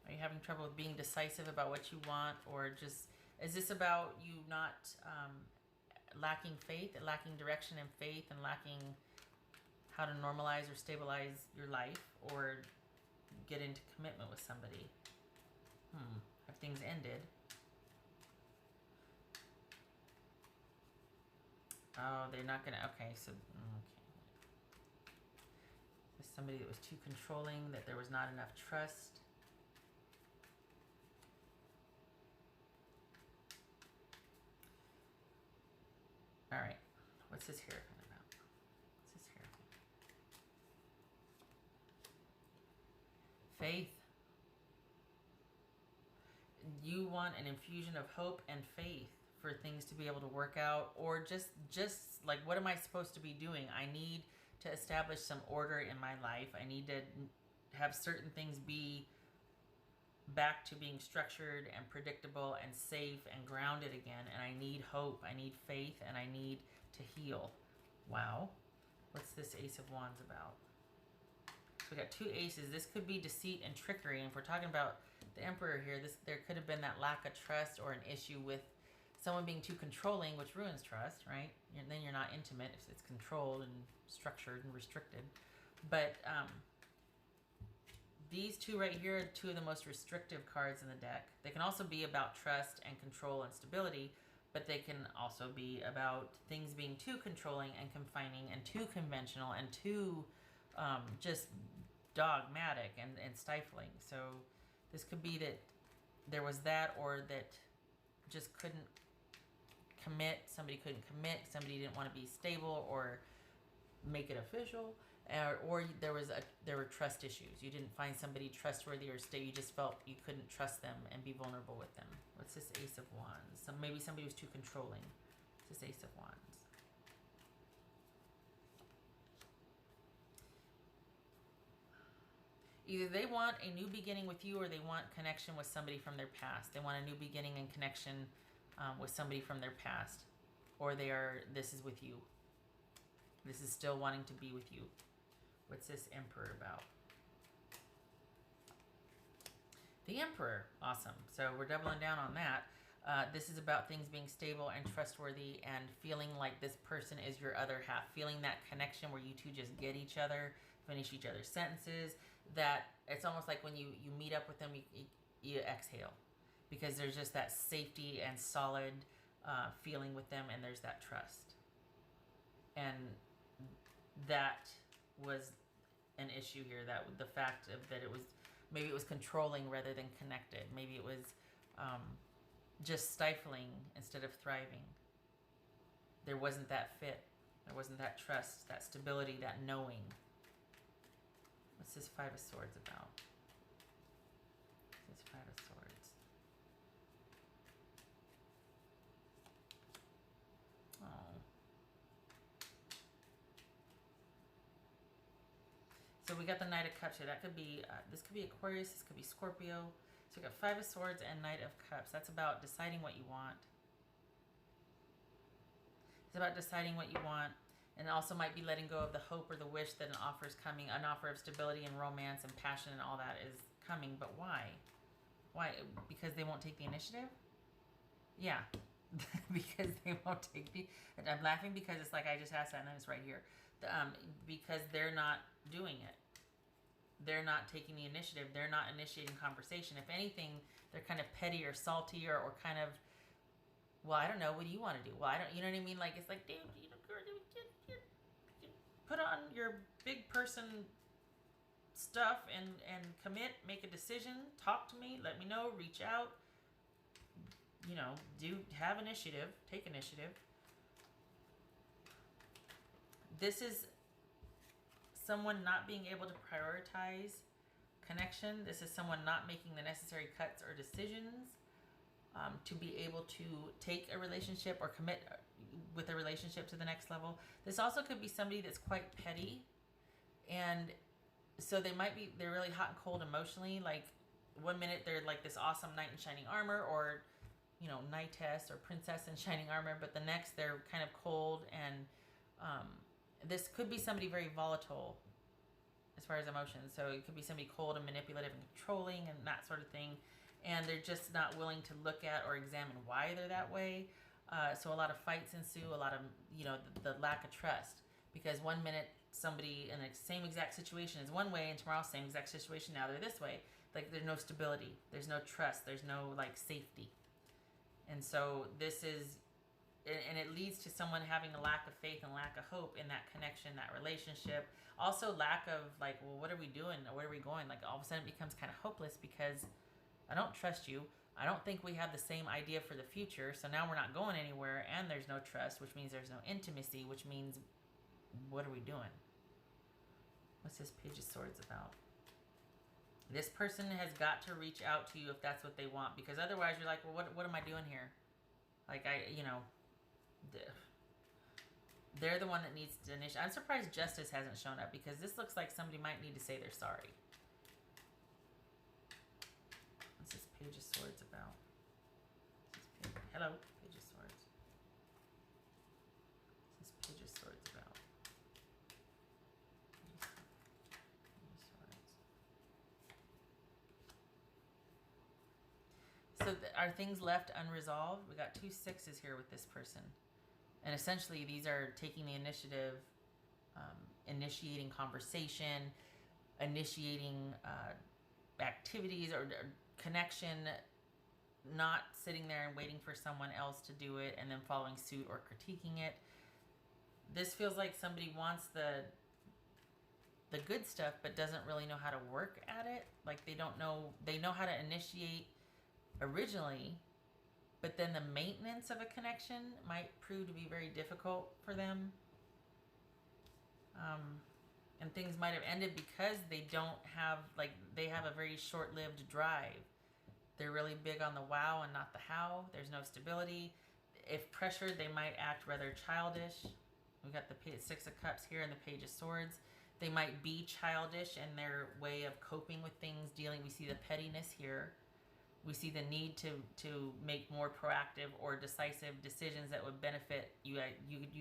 S1: Are you having trouble with being decisive about what you want? Or just, is this about you not lacking faith, lacking direction and faith, and lacking how to normalize or stabilize your life, or get into commitment with somebody? Have things ended? Oh, they're not gonna, okay, so, okay. There's somebody that was too controlling, that there was not enough trust. All right, what's this Hierophant about? What's this Hierophant? Faith. You want an infusion of hope and faith for things to be able to work out, or just like, what am I supposed to be doing? I need to establish some order in my life. I need to have certain things be back to being structured and predictable and safe and grounded again. And I need hope, I need faith, and I need to heal. Wow. What's this Ace of Wands about? So we got two aces. This could be deceit and trickery. And if we're talking about the Emperor here, there could have been that lack of trust or an issue with someone being too controlling, which ruins trust, right? Then you're not intimate if it's controlled and structured and restricted. But these two right here are two of the most restrictive cards in the deck. They can also be about trust and control and stability, but they can also be about things being too controlling and confining and too conventional and too just dogmatic and stifling. So this could be that there was that, or that just couldn't commit. Somebody couldn't commit. Somebody didn't want to be stable or make it official. Or there were trust issues. You didn't find somebody trustworthy or stable. You just felt you couldn't trust them and be vulnerable with them. What's this Ace of Wands? Maybe somebody was too controlling. What's this Ace of Wands? Either they want a new beginning with you, or they want connection with somebody from their past. They want a new beginning and connection with somebody from their past. Or this is with you. This is still wanting to be with you. What's this Emperor about? The Emperor. Awesome. So we're doubling down on that. This is about things being stable and trustworthy and feeling like this person is your other half. Feeling that connection where you two just get each other, finish each other's sentences. That it's almost like when you meet up with them, you exhale. Because there's just that safety and solid feeling with them, and there's that trust. And that was an issue here. That the fact of that maybe it was controlling rather than connected. Maybe it was just stifling instead of thriving. There wasn't that fit. There wasn't that trust, that stability, that knowing. What's this Five of Swords about? This Five of Swords. Oh. So we got the Knight of Cups here. That could be, this could be Aquarius, this could be Scorpio. So we got Five of Swords and Knight of Cups. That's about deciding what you want. It's about deciding what you want. And also might be letting go of the hope or the wish that an offer is coming. An offer of stability and romance and passion and all that is coming. But why? Why? Because they won't take the initiative? Yeah. Because they won't take the... I'm laughing because it's like I just asked that and then it's right here. Because they're not doing it. They're not taking the initiative. They're not initiating conversation. If anything, they're kind of petty or salty or kind of, well, I don't know. What do you want to do? Well, I don't, you know what I mean? Like, it's like, dude, you know, put on your big person stuff and commit, make a decision, talk to me, let me know, reach out, you know, have initiative, take initiative. This is someone not being able to prioritize connection. This is someone not making the necessary cuts or decisions to be able to take a relationship or commit with a relationship to the next level. This also could be somebody that's quite petty, and so they're really hot and cold emotionally. Like one minute they're like this awesome knight in shining armor, or you know, knightess or princess in shining armor, but the next they're kind of cold, and this could be somebody very volatile as far as emotions. So it could be somebody cold and manipulative and controlling and that sort of thing, and they're just not willing to look at or examine why they're that way. So a lot of fights ensue, a lot of, you know, the lack of trust, because one minute somebody in the same exact situation is one way, and tomorrow same exact situation, now they're this way. Like there's no stability, there's no trust, there's no like safety. And so this is, and it leads to someone having a lack of faith and lack of hope in that connection, that relationship. Also lack of like, well, what are we doing? Or where are we going? Like all of a sudden it becomes kind of hopeless because I don't trust you. I don't think we have the same idea for the future. So now we're not going anywhere, and there's no trust, which means there's no intimacy, which means what are we doing? What's this Page of Swords about? This person has got to reach out to you if that's what they want, because otherwise you're like, well, what am I doing here? Like they're the one that needs to initiate. I'm surprised Justice hasn't shown up, because this looks like somebody might need to say they're sorry. What's this Page of Swords about? Hello, Page of Swords. What's this Page of Swords about? Page of Swords. So are things left unresolved? We got 2 6s here with this person. And essentially, these are taking the initiative, initiating conversation, initiating activities or connection, not sitting there and waiting for someone else to do it and then following suit or critiquing it. This feels like somebody wants the good stuff but doesn't really know how to work at it. Like they know how to initiate originally, but then the maintenance of a connection might prove to be very difficult for them. And things might have ended because they have a very short-lived drive. They're really big on the wow and not the how. There's no stability. If pressured, they might act rather childish. We've got the 6 of Cups here and the Page of Swords. They might be childish in their way of coping with things, dealing. We see the pettiness here. We see the need to make more proactive or decisive decisions that would benefit you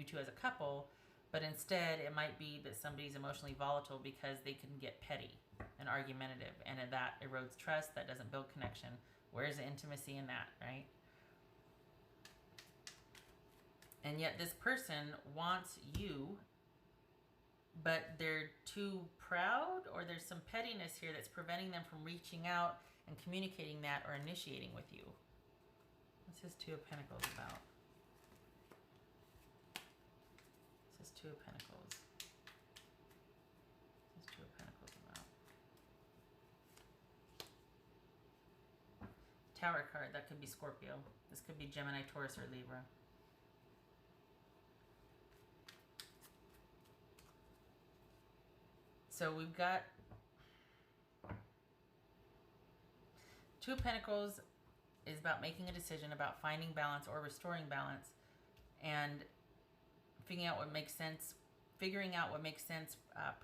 S1: two as a couple. But instead, it might be that somebody's emotionally volatile because they can get petty and argumentative. And that erodes trust. That doesn't build connection. Where's the intimacy in that, right? And yet this person wants you, but they're too proud, or there's some pettiness here that's preventing them from reaching out and communicating that or initiating with you. What's his 2 of Pentacles about? This is 2 of Pentacles. This is 2 of Pentacles about. Tower card, that could be Scorpio. This could be Gemini, Taurus, or Libra. So we've got 2 of Pentacles is about making a decision, about finding balance or restoring balance, and figuring out what makes sense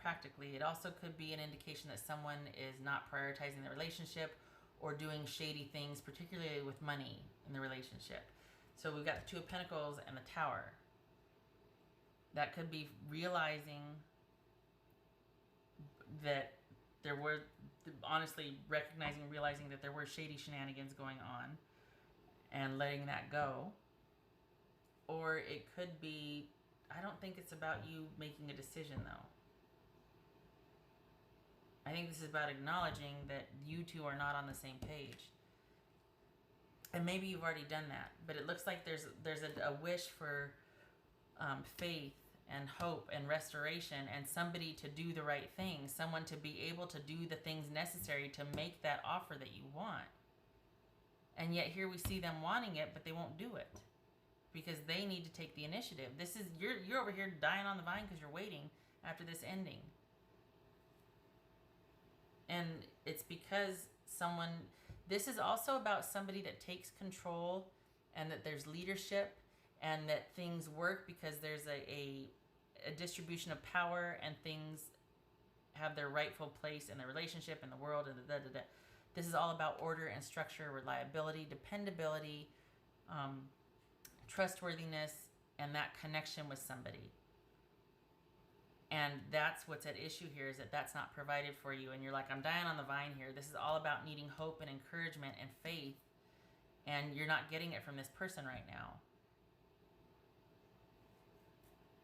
S1: practically. It also could be an indication that someone is not prioritizing the relationship or doing shady things, particularly with money in the relationship. So we've got the 2 of Pentacles and the Tower. That could be realizing that there were, honestly recognizing and realizing that there were shady shenanigans going on and letting that go. Or it could be, I don't think it's about you making a decision though. I think this is about acknowledging that you two are not on the same page. And maybe you've already done that, but it looks like there's a wish for faith and hope and restoration, and somebody to do the right thing, someone to be able to do the things necessary to make that offer that you want. And yet here we see them wanting it, but they won't do it because they need to take the initiative. This is, you're over here dying on the vine because you're waiting after this ending. And it's because this is also about somebody that takes control, and that there's leadership, and that things work because there's a distribution of power, and things have their rightful place in the relationship, in the world, and This is all about order and structure, reliability, dependability, trustworthiness, and that connection with somebody. And that's what's at issue here, is that that's not provided for you. And you're like, I'm dying on the vine here. This is all about needing hope and encouragement and faith. And you're not getting it from this person right now.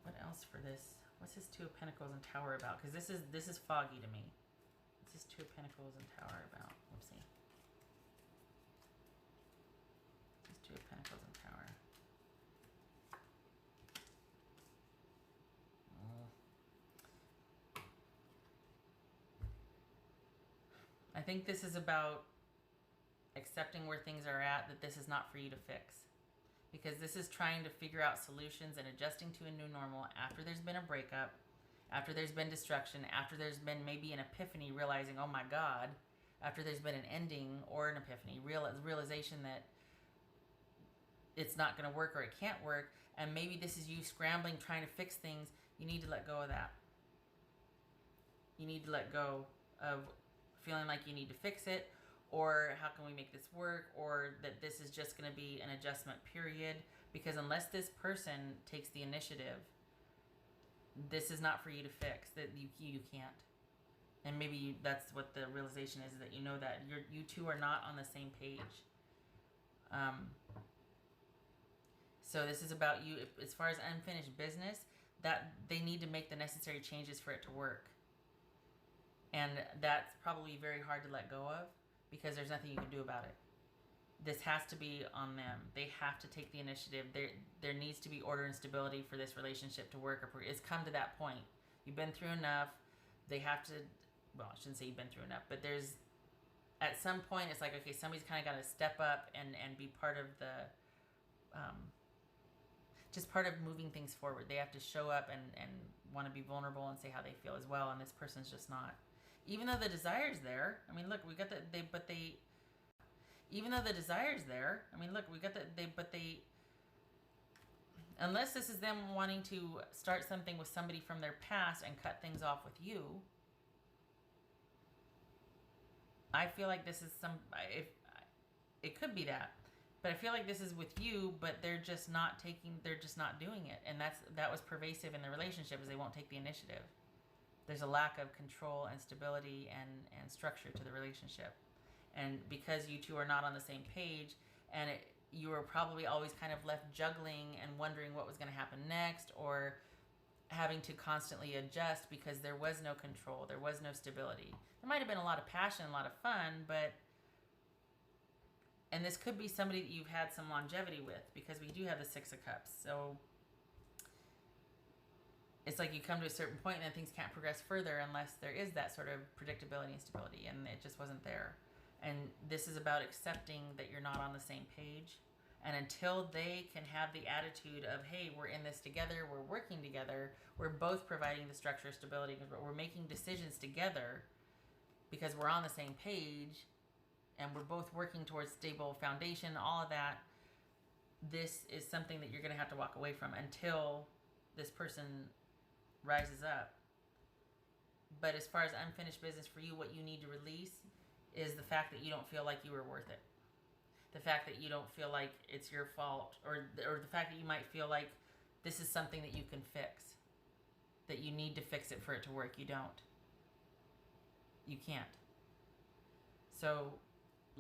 S1: What else for this? What's his 2 of Pentacles and Tower about? Because this is foggy to me. What's his 2 of Pentacles and Tower about? Whoopsie. His 2 of Pentacles and Tower. I think this is about accepting where things are at, that this is not for you to fix. Because this is trying to figure out solutions and adjusting to a new normal after there's been a breakup, after there's been destruction, after there's been maybe an epiphany, realizing, oh my God, after there's been an ending or an epiphany, realization that it's not going to work or it can't work, and maybe this is you scrambling, trying to fix things. You need to let go of that. You need to let go of feeling like you need to fix it, or how can we make this work, or that this is just going to be an adjustment period, because unless this person takes the initiative, this is not for you to fix, that you can't. And maybe that's what the realization is, that you know that you two are not on the same page. So this is about you, as far as unfinished business, that they need to make the necessary changes for it to work. And that's probably very hard to let go of because there's nothing you can do about it. This has to be on them. They have to take the initiative. There needs to be order and stability for this relationship to work. It's come to that point. You've been through enough. They have to, well, I shouldn't say you've been through enough, but there's, at some point, it's like, okay, somebody's kind of got to step up and be part of the, just part of moving things forward. They have to show up and want to be vulnerable and say how they feel as well, and this person's just not. Even though the desire's there, I mean, look, we got even though the desire's there, I mean, look, we got unless this is them wanting to start something with somebody from their past and cut things off with you, I feel like this is it could be that, but I feel like this is with you, but they're just not doing it. And that was pervasive in the relationship, is they won't take the initiative. There's a lack of control and stability and structure to the relationship. And because you two are not on the same page, and you were probably always kind of left juggling and wondering what was going to happen next, or having to constantly adjust because there was no control, there was no stability. There might have been a lot of passion, a lot of fun, and this could be somebody that you've had some longevity with, because we do have the Six of Cups. So it's like you come to a certain point and then things can't progress further unless there is that sort of predictability and stability, and it just wasn't there. And this is about accepting that you're not on the same page. And until they can have the attitude of, hey, we're in this together, we're working together, we're both providing the structure of stability, because we're making decisions together because we're on the same page and we're both working towards stable foundation, all of that, this is something that you're going to have to walk away from until this person rises up. But as far as unfinished business for you, what you need to release is the fact that you don't feel like you were worth it. The fact that you don't feel like it's your fault, or the fact that you might feel like this is something that you can fix, that you need to fix it for it to work. You don't. You can't. So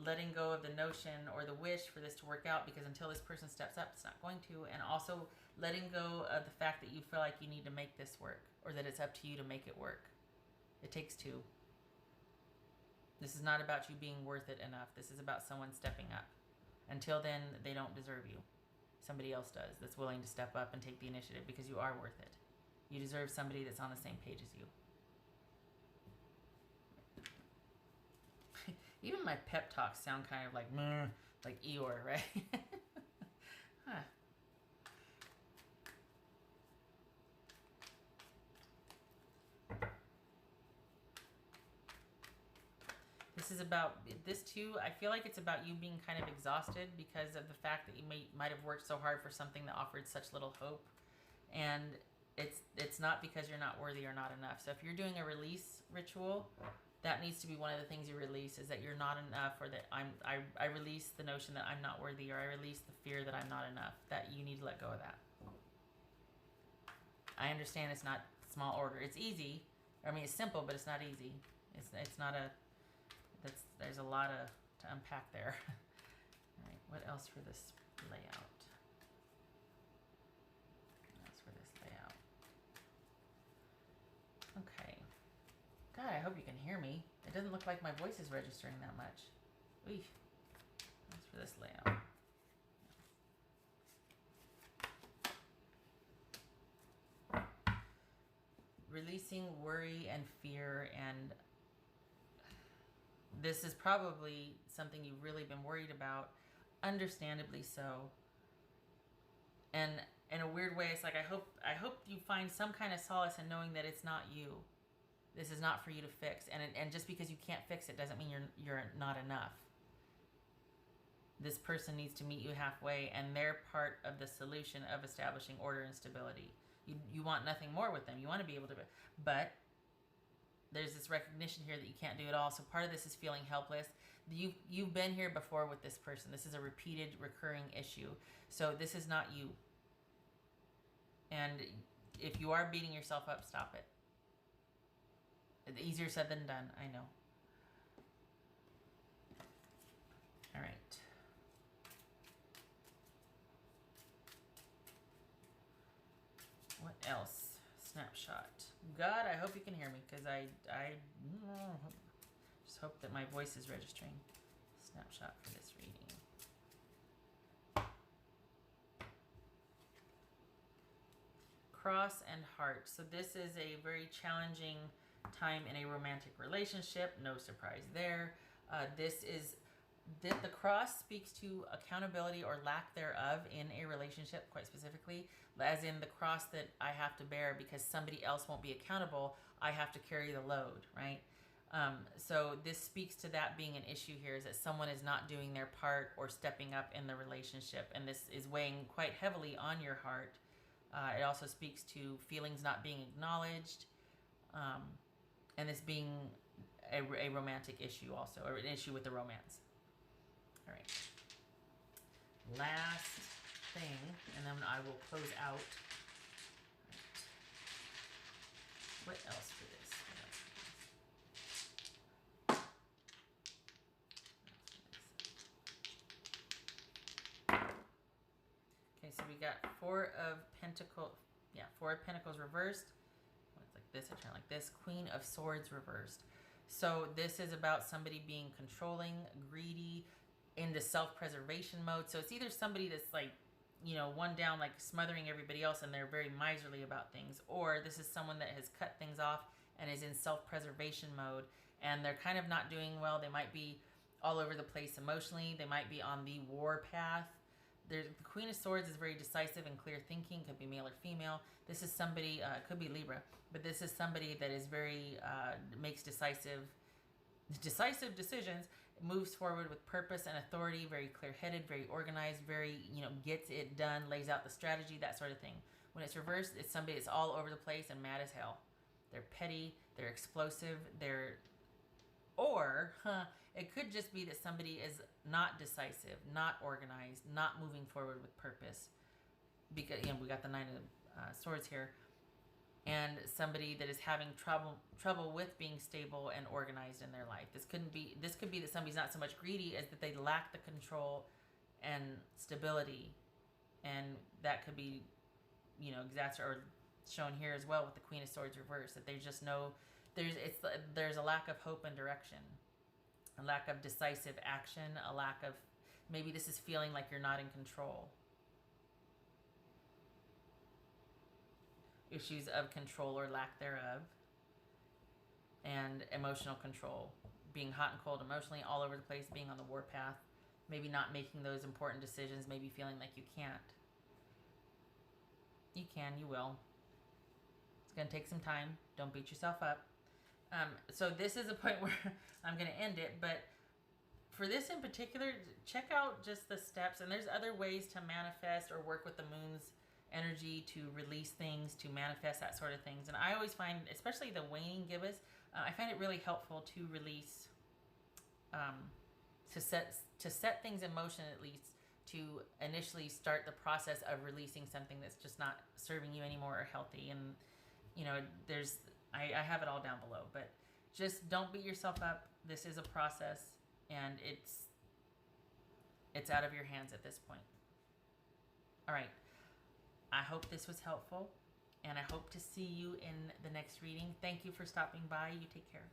S1: letting go of the notion or the wish for this to work out, because until this person steps up, it's not going to. And also letting go of the fact that you feel like you need to make this work, or that it's up to you to make it work. It takes two. This is not about you being worth it enough. This is about someone stepping up. Until then, they don't deserve you. Somebody else does, that's willing to step up and take the initiative, because you are worth it. You deserve somebody that's on the same page as you. Even my pep talks sound kind of like Eeyore, right? Huh. This is about, this too, I feel like it's about you being kind of exhausted because of the fact that you might have worked so hard for something that offered such little hope. And it's not because you're not worthy or not enough. So if you're doing a release ritual, that needs to be one of the things you release, is that you're not enough, or that I release the notion that I'm not worthy, or I release the fear that I'm not enough. That you need to let go of that. I understand it's not small order. It's easy. I mean, it's simple, but it's not easy. It's not a... There's a lot to unpack there. All right, what else for this layout? What else for this layout? Okay. God, I hope you can hear me. It doesn't look like my voice is registering that much. Oof. That's for this layout. Releasing worry and fear, and this is probably something you've really been worried about, understandably so. And in a weird way, it's like, I hope you find some kind of solace in knowing that it's not you. This is not for you to fix. And just because you can't fix it doesn't mean you're not enough. This person needs to meet you halfway, and they're part of the solution of establishing order and stability. You want nothing more with them. You want to be able to, but there's this recognition here that you can't do it all. So part of this is feeling helpless. You've been here before with this person. This is a repeated, recurring issue. So this is not you. And if you are beating yourself up, stop it. Easier said than done, I know. All right. else? Snapshot. God, I hope you can hear me, because I just hope that my voice is registering. Snapshot for this reading. Cross and heart. So this is a very challenging time in a romantic relationship. No surprise there. The cross speaks to accountability or lack thereof in a relationship, quite specifically, as in the cross that I have to bear because somebody else won't be accountable. I have to carry the load, right? So this speaks to that being an issue here, is that someone is not doing their part or stepping up in the relationship, and this is weighing quite heavily on your heart. It also speaks to feelings not being acknowledged, and this being a romantic issue also, or an issue with the romance. All right. Last thing, and then I will close out. Right. What else for this? Okay, so we got Four of Pentacles reversed. It's like this, I turn like this. Queen of Swords reversed. So this is about somebody being controlling, greedy, into self-preservation mode. So it's either somebody that's like, you know, one down, like smothering everybody else, and they're very miserly about things, or this is someone that has cut things off and is in self-preservation mode, and they're kind of not doing well. They might be all over the place emotionally. They might be on the war path. The Queen of Swords is very decisive and clear thinking. Could be male or female. This is somebody, could be Libra, but this is somebody that is very, makes decisive decisions, moves forward with purpose and authority, very clear-headed, very organized, very, you know, gets it done, lays out the strategy, that sort of thing. When it's reversed, it's somebody that's all over the place and mad as hell. They're petty, they're explosive, it could just be that somebody is not decisive, not organized, not moving forward with purpose. Because, you know, we got the Nine of Swords here. And somebody that is having trouble with being stable and organized in their life. This could be that somebody's not so much greedy as that they lack the control and stability, and that could be, you know, exacerbated or shown here as well with the Queen of Swords reversed. That there's a lack of hope and direction, a lack of decisive action, a lack of, maybe this is feeling like you're not in control. Issues of control or lack thereof, and emotional control, being hot and cold emotionally, all over the place, being on the war path, maybe not making those important decisions, maybe feeling like you can't. You can, you will. It's going to take some time. Don't beat yourself up. So this is a point where I'm going to end it, but for this in particular, check out just the steps, and there's other ways to manifest or work with the moon's energy to release things, to manifest that sort of things. And I always find, especially the Waning Gibbous, I find it really helpful to release, to set things in motion, at least to initially start the process of releasing something that's just not serving you anymore or healthy. And you know, I have it all down below, but just don't beat yourself up. This is a process, and it's out of your hands at this point. All right. I hope this was helpful, and I hope to see you in the next reading. Thank you for stopping by. You take care.